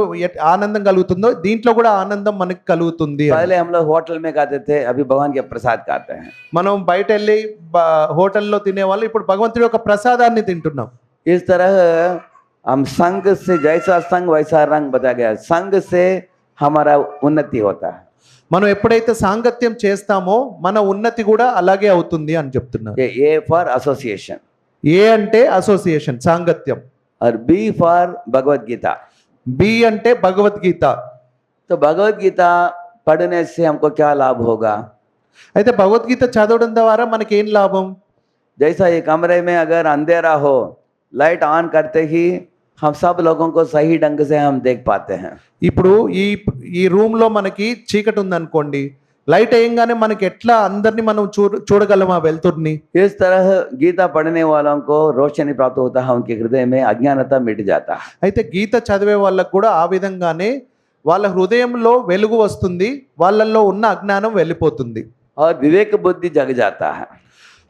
ఆనందం కలుగుతుందో దీంట్లో కూడా ఆనందం మనకి కలుగుతుంది అని. पहले हम लोग होटल में खाते थे, अभी भगवान के प्रसाद खाते हैं। మనం బయట వెళ్ళి హోటల్లో తినేవాళ్ళు ఇప్పుడు భగవంతుడి యొక్క ప్రసాదాన్ని తింటున్నాం. इस तरह हम संग से, जैसा संग वैसा रंग बताया गया, संग से हमारा उन्नति होता है। మనం ఎప్పుడైతే సాంగత్యం చేస్తామో మన ఉన్నతి కూడా అలాగే అవుతుంది అని చెప్తున్నారు. ए फॉर एसोसिएशन ఏ అంటే అసోసియేషన్ సాంగత్యం, और B for Bhagavad Gita. B అంటే భగవద్గీత. तो भगवत गीता पढ़ने से हमको क्या लाभ होगा? అయితే భగవద్గీత చదవడం ద్వారా మనకి ఏం లాభం? जैसा ये कमरे में अगर अंधेरा हो, लाइट ऑन करते ही हम सब लोगों को सही ढंग से हम देख पाते हैं। ఇప్పుడు ఈ రూమ్ లో మనకి చీకటి ఉందనుకోండి, లైట్ వేయంగానే మనకి ఎట్లా అందరినీ మనం చూడగలం ఆ వెలుతుర్ని. इस तरह गीता पढ़ने वालों को रोशनी प्राप्त होता है, उनके हृदय में अज्ञानता मिट जाता है। అయితే గీత చదివే వాళ్ళకు కూడా ఆ విధంగానే వాళ్ళ హృదయంలో వెలుగు వస్తుంది, వాళ్ళల్లో ఉన్న అజ్ఞానం వెళ్ళిపోతుంది. और विवेक बुद्धि जग जाता है।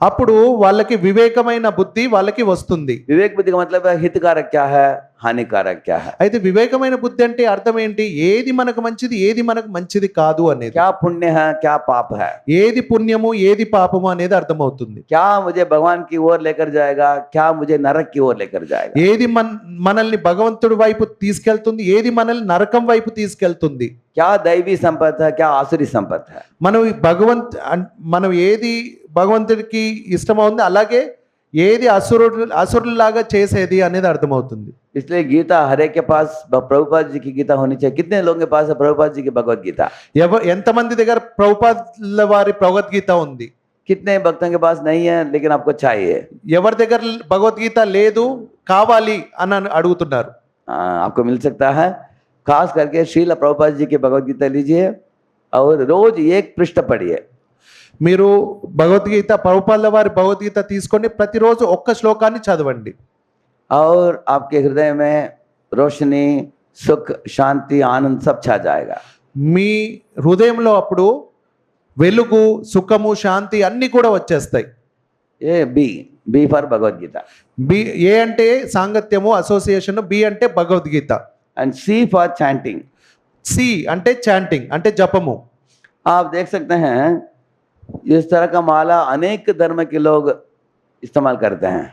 అప్పుడు వాళ్ళకి వివేకమైన బుద్ధి వాళ్ళకి వస్తుంది. विवेक बुद्धि का मतलब है हितकारक क्या है, हानिकारक क्या है। అయితే వివేకమైన బుద్ధి అంటే అర్థం ఏంటి? ఏది మనకు మంచిది, ఏది మనకు మంచిది కాదు అనేది. क्या पुण्य है, क्या पाप है, ఏది పుణ్యము, ఏది పాపము అనేది అర్థమవుతుంది. क्या मुझे भगवान की ओर लेकर जाएगा, क्या मुझे नरक की ओर लेकर जाएगा। ఏది మనల్ని భగవంతుడి వైపు తీసుకెళ్తుంది, ఏది మనల్ని నరకం వైపు తీసుకెళ్తుంది. क्या दैवी संपत्ति है, क्या आसुरी संपत्ति है। మనం మనం ఏది భగవంతుడికి ఇష్టమవుతుంది, అలాగే ఏది అసురులాగా చేసేది అనేది అర్థమవుతుంది. इसलिए गीता हर एक के पास प्रभुपाद जी की गीता होनी चाहिए। कितने लोगों के पास है प्रभुपाद जी की भगवत गीता? ఎంతమంది దగ్గర ప్రభుపాదుల వారి భగవద్గీత ఉంది? कितने भक्तों के पास नहीं है, लेकिन आपको चाहिए। ఎవరి దగ్గర భగవద్గీత లేదు, కావాలి అని అడుగుతున్నారు. आपको मिल सकता है। खास करके श्रील प्रभुपाद जी की भगवत गीता लीजिए और रोज एक पृष्ठ पढ़िए। మీరు భగవద్గీత ప్రభుపాదుల వారి భగవద్గీత తీసుకొని ప్రతిరోజు ఒక్క శ్లోకాన్ని చదవండి. और आपके हृदय में रोशनी, सुख, शांति, आनंद सब छा जाएगा। మీ హృదయంలో అప్పుడు వెలుగు, సుఖము, శాంతి అన్ని కూడా వచ్చేస్తాయి. ये B for Bhagavad Gita. B A అంటే సాంగత్యము, అసోసియేషన్. బి అంటే Bhagavad Gita. And C for chanting. C అంటే చాంటింగ్, అంటే జపము. आप देख सकते हैं इस तरह का माला अनेक धर्म के लोग इस्तेमाल करते हैं।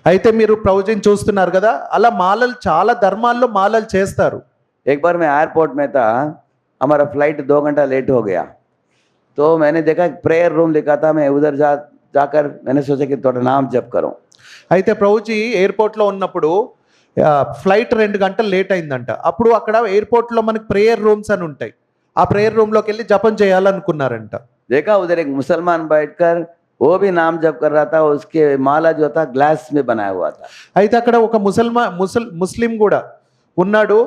అయితే మీరు ప్రవచనం చూస్తున్నారు కదా, అలా మాలలు చాలా ధర్మాల్లో మాలలు చేస్తారు. एक बार मैं एयरपोर्ट में था, हमारा फ्लाइट 2 घंटा लेट हो गया, तो मैंने देखा प्रेयर रूम लिखा था। मैं उधर जाकर मैंने सोचा कि थोड़ा नाम जप करूं। అయితే ప్రభుజీ ఎయిర్పోర్ట్లో ఉన్నప్పుడు ఫ్లైట్ 2 గంటలు లేట్ అయిందంట. అప్పుడు అక్కడ ఎయిర్పోర్ట్లో మనకి ప్రేయర్ రూమ్స్ అని ఉంటాయి. ఆ ప్రేయర్ రూమ్లోకి వెళ్ళి జపం చేయాలనుకున్నారంట. देखा उधर एक मुसलमान बैठकर वो भी नाम जप कर रहा था। उसके माला जो था ग्लास में बनाया हुआ था। అయితే అక్కడ ఒక ముస్లిం కూడా ఉన్నాడు.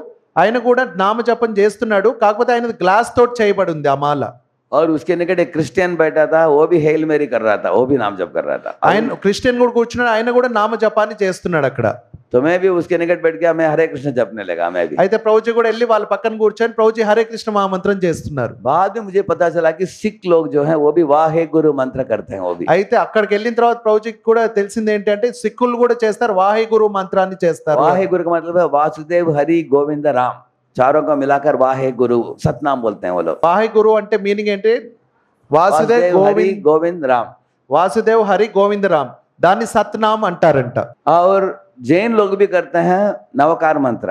ఆయన కూడా నామజపం చేస్తున్నాడు, కాకపోతే ఆయన గ్లాస్ తోటి చేయబడి ఉంది ఆ మాల. और उसके निकट एक क्रिश्चियन बैठा था, वो भी हेल मेरी कर रहा था, वो भी नाम जप कर रहा था। ఆయన క్రిస్టియన్ కూడా కూర్చున్నాడు, ఆయన కూడా నామజపాన్ని చేస్తున్నాడు అక్కడ. तो मैं भी उसके निकट बैठ गया, मैं हरे कृष्ण जपने लगा मैं भी। అయితే ప్రభుజీ కూడా వెళ్ళి వాళ్ళ పక్కన కూర్చొని ప్రభుజీ హరే కృష్ణ మహామంత్రం చేస్తున్నారు. बाद में मुझे पता चला कि सिख लोग जो हैं वो भी वाहे गुरु मंत्र करते हैं वो भी। అయితే అక్కడికి వెళ్ళిన తర్వాత ప్రభుజీకి కూడా తెలిసింది ఏంటంటే సిక్కులు కూడా చేస్తారు, వాహే గురు మంత్రాన్ని చేస్తారు. वाहे गुरु का मतलब है वासुदेव हरि गोविंद राम, चारों को मिलाकर वाहे गुरु सतनाम बोलते हैं वो लोग। వాహే గురు అంటే మీనింగ్ ఏంటి? వాసుదేవ్ हरि गोविंद राम। వాసుదేవ్ హరి గోవింద రామ్, దాన్ని సత్నామ్ అంటారంట. और जैन लोग भी करते हैं नवकार मंत्र।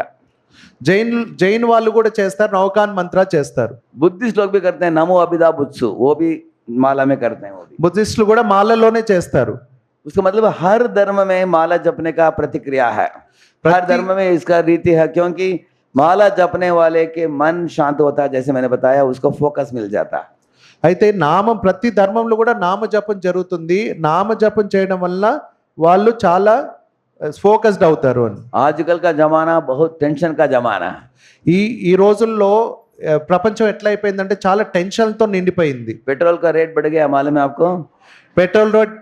జైన్ వాళ్ళు కూడా చేస్తారు, నవకాన్ మంత్ర చేస్తారు. बुद्धिस्ट लोग भी करते हैं नमो अभिदा बुत्सु, वो भी माला में करते हैं वो भी। బుద్ధిస్టులు కూడా మాలలోనే చేస్తారు. उसका मतलब हर धर्म में माला जपने का प्रतिक्रिया है, हर धर्म में इसका रीति है, क्योंकि माला जपने वाले के मन शांत होता है। जैसे मैंने बताया, उसको फोकस मिल जाता है। అయితే నామం ప్రతి ధర్మంలో కూడా నామజపం జరుగుతుంది. నామజపం చేయడం వల్ల వాళ్ళు చాలా ఫోకస్డ్ అవుతారు అని. आजकल का जमाना बहुत टेंशन का जमाना है। ఈ రోజుల్లో ప్రపంచం ఎట్లా అయిపోయిందంటే చాలా టెన్షన్తో నిండిపోయింది. पेट्रोल का रेट बढ़ गया, मालूम है आपको? పెట్రోల్ రేట్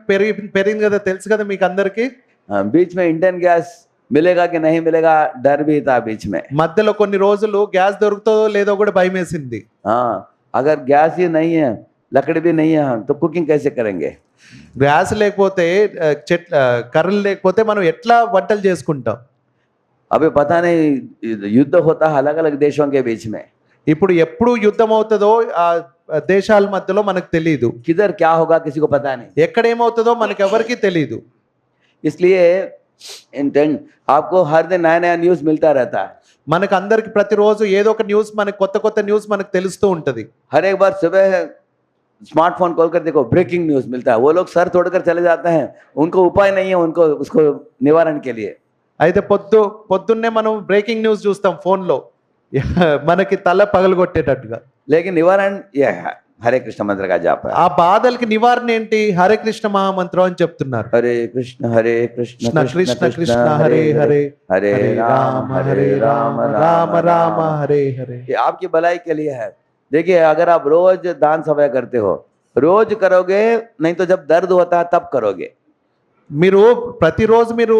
పెరిగింది కదా, తెలుసు కదా మీకు అందరికీ. बीच में इंडियन गैस मिलेगा कि नहीं मिलेगा डर भी था बीच में। మధ్యలో కొన్ని రోజులు గ్యాస్ దొరుకుతుందో లేదో కూడా భయం వేసింది. हाँ, अगर गैस ही नहीं है, लकड़ी भी नहीं है, तो कुकिंग कैसे करेंगे? గ్యాస్ లేకపోతే కర్రలు లేకపోతే మనం ఎట్లా వంటలు చేసుకుంటాం? अभी पता नहीं युद्ध होता है अलग अलग देशों के बीच में, ఇప్పుడు ఎప్పుడు యుద్ధం అవుతుందో ఆ దేశాల మధ్యలో మనకు తెలియదు. किधर क्या होगा किसी को पता नहीं। ఎక్కడ ఏమవుతుందో మనకు ఎవరికి తెలియదు. इसलिए इंटेंट आपको हर दिन नया नया न्यूज मिलता रहता है। మనకు అందరికి ప్రతిరోజు ఏదో ఒక న్యూస్, మనకు కొత్త కొత్త న్యూస్ మనకు తెలుస్తూ ఉంటది. हर एक बार सुबह स्मार्टफोन खोल कर देखो, ब्रेकिंग न्यूज मिलता है। वो लोग सर तोड़कर चले जाते हैं, उनको उपाय नहीं है उनको उसको निवारण के लिए। అయితే పొద్దున్నే మనం బ్రేకింగ్ న్యూస్ చూస్తాం ఫోన్లో, మనకి తల పగలగొట్టేటట్టుగా. लेकिन निवारण यह है हरे कृष्ण मंत्र का जाप है। ఆ బాధలకి నివారణ ఏంటి? హరే కృష్ణ మహామంత్రం అని చెప్తున్నారు. हरे कृष्ण కృష్ణ కృష్ణ కృష్ణ హరే హరే, हरे राम రామ రామ హరే హరే. ये आपकी भलाई के लिए है। देखिए, अगर आप रोज दान सभा करते हो, रोज करोगे, नहीं तो जब दर्द होता है तब करोगे। మీరు ప్రతిరోజు మీరు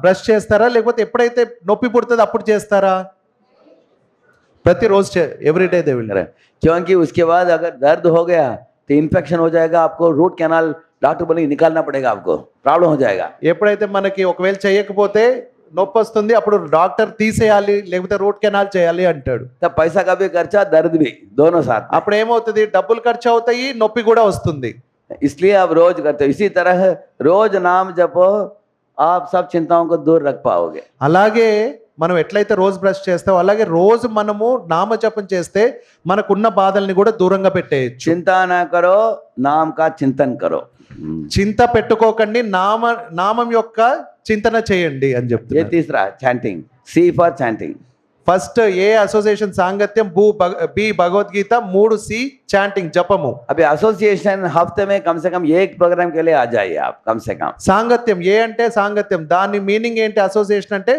బ్రష్ చేస్తారా, లేకపోతే ఎప్పుడైతే నొప్పి పుడుతుందో అప్పుడు చేస్తారా? ప్రతిరోజు ఎవ్రీడే దే విల్. क्योंकि उसके बाद अगर दर्द हो गया तो इन्फेक्शन हो जाएगा, आपको रूट कैनाल डॉक्टर बोलेंगे निकालना पड़ेगा, आपको प्रॉब्लम हो जाएगा। ఎప్పుడైతే మనకి ఒకవేళ చేయకపోతే నొప్పి వస్తుంది, అప్పుడు డాక్టర్ తీసేయాలి లేకపోతే రూట్ కెనాల్ చేయాలి అంటాడు. तब पैसा का भी खर्चा, दर्द भी, दोनों साथ। అప్పుడు ఏమవుతుంది? డబ్బులు ఖర్చు అవుతాయి, నొప్పి కూడా వస్తుంది. इसलिए आप रोज करते हो। इसी तरह रोज नाम जपो, आप सब चिंताओं को दूर रख पाओगे। అలాగే మనం ఎట్లయితే రోజు బ్రష్ చేస్తామో అలాగే రోజు మనము నామజపం చేస్తే మనకున్న బాధల్ని కూడా దూరంగా పెట్టేయచ్చు. चिंता ना करो, नाम का चिंतन करो। చింత పెట్టుకోకండి, నామం యొక్క చింతన చేయండి అని ये చెప్తున్నారు. तीसरा chanting, C for chanting. First A association సాంగత్యం, బి భగవద్గీత, 3 సి చాంటింగ్ జపము. अभी एसोसिएशन हफ्ते में कम से कम एक प्रोग्राम के लिए आ जाइए आप, कम से कम। సాంగత్యం, ఏ అంటే సాంగత్యం, దాని మీనింగ్ ఏంటి? అసోసియేషన్ అంటే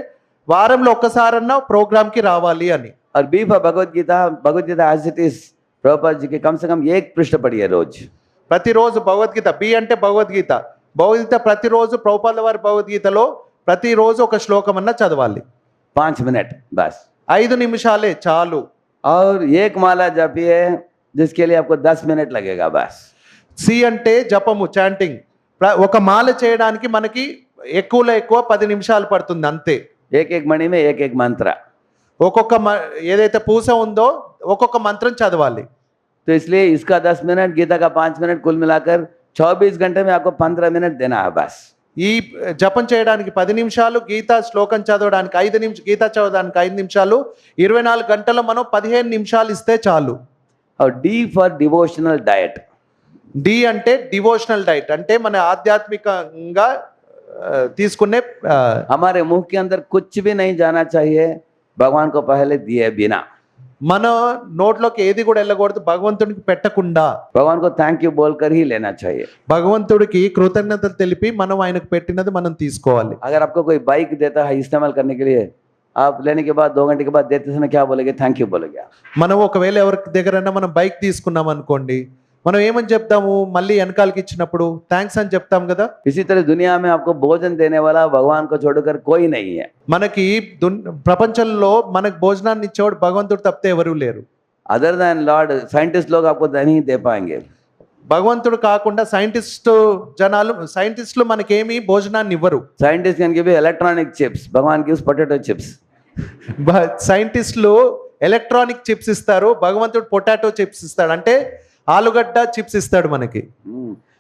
వారంలో ఒక్కసారన్నా ప్రోగ్రామ్ కి రావాలి అని. और B for Bhagavad Gita, Bhagavad Gita as it is Prabhupada ji के कम से कम एक पृष्ठ पढ़िए रोज। ప్రతిరోజు భగవద్గీత, బి అంటే భగవద్గీత, ప్రతిరోజు ప్రభుపాద వారి భగవద్గీతలో ప్రతిరోజు ఒక శ్లోకం అన్నా చదవాలి. 5 मिनट बस, 5 నిమిషాలే చాలు. और एक माला जपिए जिसके लिए आपको 10 मिनट लगेगा बस। సి అంటే జపము, చాంటింగ్. ఒక మాల చేయడానికి మనకి ఎక్కువలో ఎక్కువ 10 నిమిషాలు పడుతుంది అంతే. एक एक मणि में एक एक मंत्र। ఒక్కొక్క ఏదైతే పూస ఉందో ఒక్కొక్క మంత్రం చదవాలి. तो इसलिए इसका 10 मिनट, गीता का 5 मिनट, कुल मिलाकर 24 घंटे में आपको 15 मिनट देना है बस। ఈ జపం చేయడానికి 10 నిమిషాలు, గీతా శ్లోకం చదవడానికి 5 నిమిషాలు, గీతా చదవడానికి 5 నిమిషాలు, 24 గంటల్లో మనం 15 నిమిషాలు ఇస్తే చాలు. और D for devotional diet. D అంటే డివోషనల్ డైట్, అంటే మన ఆధ్యాత్మికంగా తీసుకునే हमारे मुंह के अंदर कुछ भी नहीं जाना चाहिए भगवान को पहले दिए बिना। మన నోట్లోకి ఏది కూడా వెళ్ళకూడదు భగవంతుడికి పెట్టకుండా. भगवान को थैंक यू बोलकर ही लेना चाहिए। భగవంతుడికి కృతజ్ఞతలు తెలిపి మనం ఆయనకు పెట్టినది మనం తీసుకోవాలి. अगर आपको कोई बाइक देता है इस्तेमाल करने के लिए, आप लेने के बाद 2 घंटे के बाद देते समय क्या बोलेंगे? थैंक यू बोलेगे। మనం ఒకవేళ ఎవరి దగ్గరైనా మనం బైక్ తీసుకున్నాం అనుకోండి, మనం ఏమని చెప్తాము? మళ్ళీ వెనకాలకి ఇచ్చినప్పుడు థ్యాంక్స్ అని చెప్తాం కదా. इसी तरह दुनिया में आपको भोजन देने वाला भगवान को छोड़कर कोई नहीं है। మనకి ప్రపంచంలో మనకు భోజనాన్ని ఇచ్చేవాడు భగవంతుడు తప్పితే ఎవరూ లేరు. अदर देन लॉर्ड, साइंटिस्ट लोग आपको नहीं दे पाएंगे। భగవంతుడు కాకుండా సైంటిస్టులు మనకేమి భోజనాన్ని ఇవ్వరు. Scientist can give electronic chips, भगवान गिव्स पोटैटो चिप्स। సైంటిస్టులు ఎలక్ట్రానిక్ చిప్స్ ఇస్తారు, భగవంతుడు పొటాటో చిప్స్ ఇస్తాడు, అంటే ఆలుగడ్డ చిప్స్ ఇస్తాడు మనకి.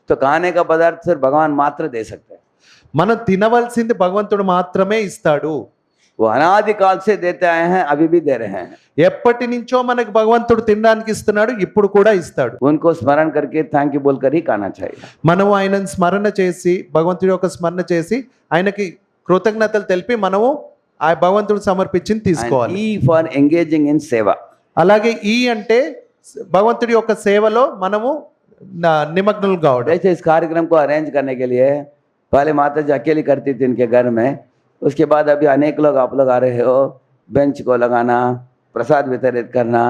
तो खाने का पदार्थ सिर्फ भगवान मात्र दे सकते हैं। మనం తినవలసింది భగవంతుడు మాత్రమే ఇస్తాడు. वो अनादि काल से देते आए हैं, अभी भी दे रहे हैं। ఎప్పటి నుంచో మనకి భగవంతుడు తినడానికి ఇస్తున్నాడు, ఇప్పుడు కూడా ఇస్తాడు. उनको स्मरण करके थैंक यू बोलकर ही खाना चाहिए। మనము ఆయనను స్మరణ చేసి, భగవంతుడి యొక్క స్మరణ చేసి ఆయనకి కృతజ్ఞతలు తెలిపి మనము ఆ భగవంతుడు సమర్పించింది తీసుకోవాలి. E for engaging in seva। అలాగే ఈ అంటే భగవంతుడి యొక్క సేవలో మనము నిమగ్నులు కావడం. वैसे इस कार्यक्रम को अरेंज करने के लिए पहले माता जी अकेली करती थी इनके घर में, उसके बाद अभी अनेक लोग आप लोग आ रहे हो, बेंच को लगाना, प्रसाद वितरित करना,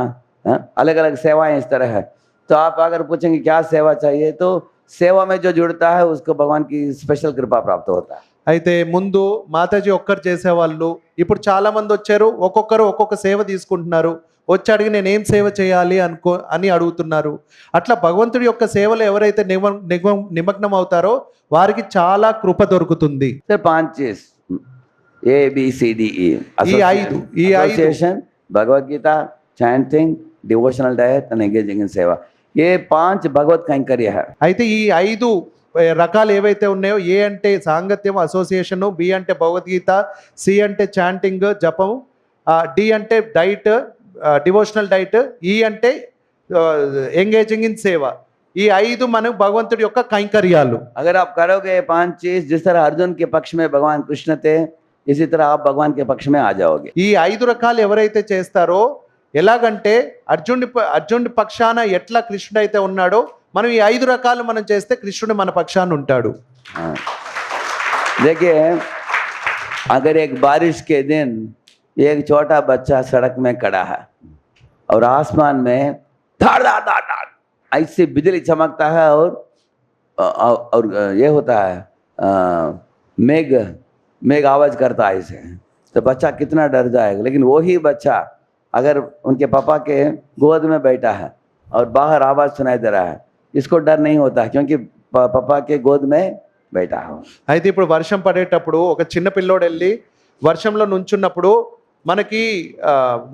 अलग अलग सेवाएं इस तरह है। तो आप अगर पूछेंगे क्या सेवा चाहिए, तो सेवा में जो जुड़ता है उसको भगवान की स्पेशल कृपा प्राप्त होता है। అయితే ముందు మాతాజీ ఒక్కరు చేసేవాళ్ళు, ఇప్పుడు చాలా మంది వచ్చారు, ఒక్కొక్కరు ఒక్కొక్క సేవ తీసుకుంటున్నారు. వచ్చి అడిగి నేను ఏం సేవ చేయాలి అని అడుగుతున్నారు. అట్లా భగవంతుడి యొక్క సేవలో ఎవరైతే నిమగ్నం అవుతారో వారికి చాలా కృప దొరుకుతుంది. सर 5 चीज A B C D E ఈ ఐదు association, Bhagavad Gita, chanting, devotional diet and engaging in सेवा. ये 5 भगवत कैंकर्य है. అయితే ఈ 5 రకాలు ఏవైతే ఉన్నాయో, ఏ అంటే సాంగత్యం, అసోసియేషను, బి అంటే భగవద్గీత, సి అంటే చాంటింగ్ జపం, డి అంటే డైట్, డివోషనల్ డైట్, ఈ అంటే ఎంగేజింగ్ ఇన్ సేవ. ఈ 5 మనం భగవంతుడి యొక్క కైంకర్యాలు. अगर आप करोगे 5 चीज, जिस तरह अर्जुन के पक्ष में भगवान कृष्ण थे, इसी तरह आप भगवान के पक्ष में आ जाओगे. ఈ 5 రకాలు ఎవరైతే చేస్తారో, ఎలాగంటే అర్జునుడి పక్షాన ఎట్లా కృష్ణుడు అయితే ఉన్నాడో, మనం ఈ 5 రకాలు మనం చేస్తే కృష్ణుడు మన పక్షాన ఉంటాడు. देखिए, अगर एक बारिश के दिन एक छोटा बच्चा सड़क में खड़ा है और आसमान में धाड़ धाड़ धाड़ धाड़ ऐसे बिजली चमकता है और ये होता है मेघ आवाज करता है ऐसे, तो बच्चा कितना डर जाएगा. लेकिन वही बच्चा अगर उनके पापा के गोद में बैठा है और बाहर आवाज सुनाई दे रहा है, इसको डर नहीं होता क्योंकि पापा के गोद में बैठा हो. అయితే ఇప్పుడు వర్షం పడేటప్పుడు ఒక చిన్న పిల్లోడు వెళ్ళి వర్షంలో నుంచున్నప్పుడు మనకి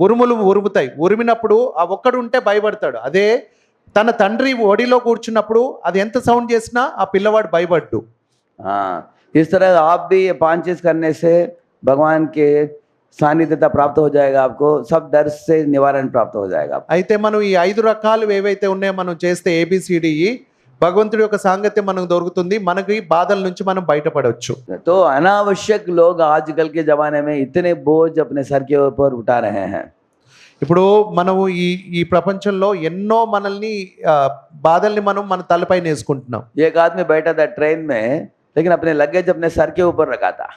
ఉరుములు ఉరుముతాయి. ఉరిమినప్పుడు ఆ ఒక్కడు ఉంటే భయపడతాడు. అదే తన తండ్రి ఒడిలో కూర్చున్నప్పుడు అది ఎంత సౌండ్ చేసినా ఆ పిల్లవాడు భయపడ్డు. हाँ, इस तरह आप भी ये 5 चीज करने से भगवान के सानिध्यता प्राप्त हो जाएगा. आपको सब डर से निवारण प्राप्त हो जाएगा. అయితే మనం ఈ 5 రకాలు ఏవైతే ఉన్నాయో మనం చేస్తే ABCDE భగవంతుడి యొక్క సాంగత్యం మనకు దొరుకుతుంది. మనకి బాధల నుంచి మనం బయటపడవచ్చు. तो अनावश्यक लोग आजकल के जमाने में इतने बोझ अपने सर के ऊपर उठा रहे हैं. ఇప్పుడు మనము ఈ ప్రపంచంలో ఎన్నో మనల్ని బాధల్ని మనం మన తలపైన వేసుకుంటున్నాం. एक आदमी बैठा था ट्रेन में, लेकिन अपने लगेज अपने सर के ऊपर रखा था.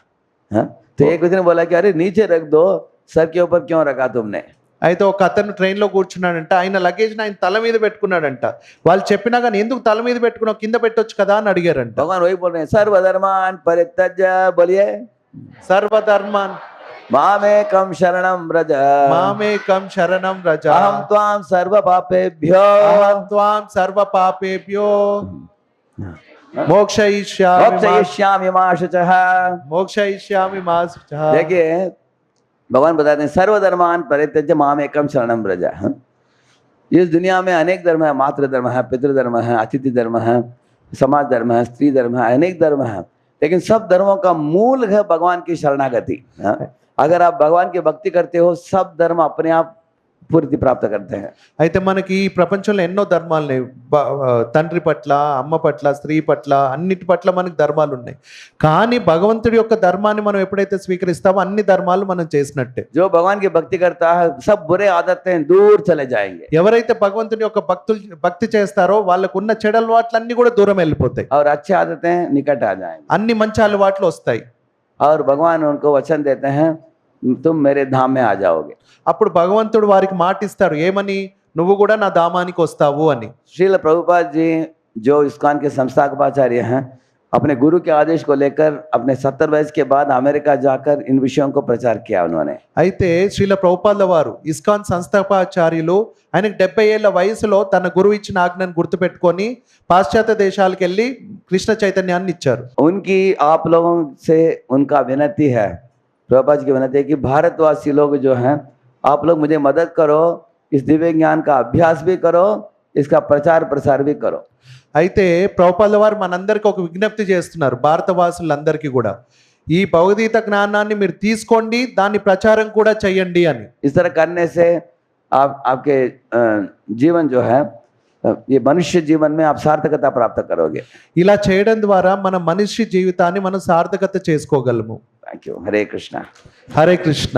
हाँ? तो एक ने बोला कि अरे नीचे रख दो, सर के ऊपर क्यों रखा तुमने? అయితే ఒక అతను ట్రైన్లో కూర్చున్నాడంట. ఆయన లగేజ్ని ఆయన తల మీద పెట్టుకున్నాడంట. వాళ్ళు చెప్పినా కానీ ఎందుకు తల మీద పెట్టుకున్నావు, కింద పెట్టొచ్చు కదా అని అడిగారంట. भगवान वही बोल रहे हैं, सर्वधर्मान परित्यज्य, बोलिए సర్వధర్మాన్ मामेकं शरणं व्रज, మామేకం శరణం రజ, अहं त्वां सर्व पापेभ्यो అహం త్వాం సర్వ పాపేభ్యో मोक्षयिष्यामि मा शुचः. మోక్షయిష్యామి మా శుచః. देखिए, भगवान बताते हैं सर्वधर्मान परित्यज्य मामेकं शरणं व्रज. इस दुनिया में अनेक धर्म है. मातृ धर्म है, पितृधर्म है, अतिथि धर्म है, समाज धर्म है, स्त्री धर्म है, अनेक धर्म है. लेकिन सब धर्मों का मूल है भगवान की शरणागति. अगर आप भगवान की भक्ति करते हो, सब धर्म अपने आप పూర్తి ప్రాప్త करते हैं. అయితే మనకి ఈ ప్రపంచంలో ఎన్నో ధర్మాలు ఉన్నాయి. తండ్రి పట్ల, అమ్మ పట్ల, స్త్రీ పట్ల, అన్నిటి పట్ల మనకి ధర్మాలు ఉన్నాయి. కానీ భగవంతుడి యొక్క ధర్మాన్ని మనం ఎప్పుడైతే స్వీకరిస్తామో అన్ని ధర్మాలు మనం చేసినట్టే. जो भगवान की भक्ति करता है, सब बुरे आदतें दूर चले जाएंगे. ఎవరైతే భగవంతుని యొక్క భక్తి చేస్తారో వాళ్ళకు ఉన్న చెడు అలవాట్లన్నీ కూడా దూరం వెళ్ళిపోతాయి. और अच्छी आदतें निकट आ जाएंगी. అన్ని మంచి అలవాట్లు వస్తాయి. और भगवान उनको वचन देते हैं, तुम मेरे धाम में आ जाओगे. అప్పుడు భగవంతుడు వారికి మాట ఇస్తారు, ఏమని, నువ్వు కూడా నా ధామానికి వస్తావు అని. श्रील प्रभुपाद जी जो इस्कॉन के संस्थापकाचार्य हैं, अपने गुरु के आदेश को लेकर अपने 70 वर्ष के बाद अमेरिका जाकर इन विषयों को प्रचार किया उन्होंने. అయితే శ్రీల ప్రభుపాదుల వారు ఇస్కాన్ సంస్థాపకాచార్యులు, ఆయనకు 70 ఏళ్ల వయసులో తన గురువు ఇచ్చిన ఆజ్ఞను గుర్తుపెట్టుకొని పాశ్చాత్య దేశాలకు వెళ్ళి కృష్ణ చైతన్యాన్ని ఇచ్చారు. उनकी आप लोगों से उनका विनती है, प्रभुपाद जी की विनती है कि भारतवासी लोग जो हैं, आप लोग मुझे मदद करो, इस दिव्य ज्ञान का अभ्यास भी करो, इसका प्रचार प्रसार भी करो. అయితే ప్రభుపాదుల వారు మనందరికీ ఒక విజ్ఞప్తి చేస్తున్నారు, భారతవాసులందరికీ కూడా, ఈ భగవద్గీత జ్ఞానాన్ని మీరు తీసుకోండి, దాన్ని ప్రచారం కూడా చేయండి అని. इस तरह करने से आपके जीवन जो है, ये मनुष्य जीवन में आप सार्थकता प्राप्त करोगे. ఇలా చేయడం ద్వారా మన మనిషి జీవితాన్ని మనం సార్థకత చేసుకోగలము. Thank you. हरे कृष्णा. హరే కృష్ణ.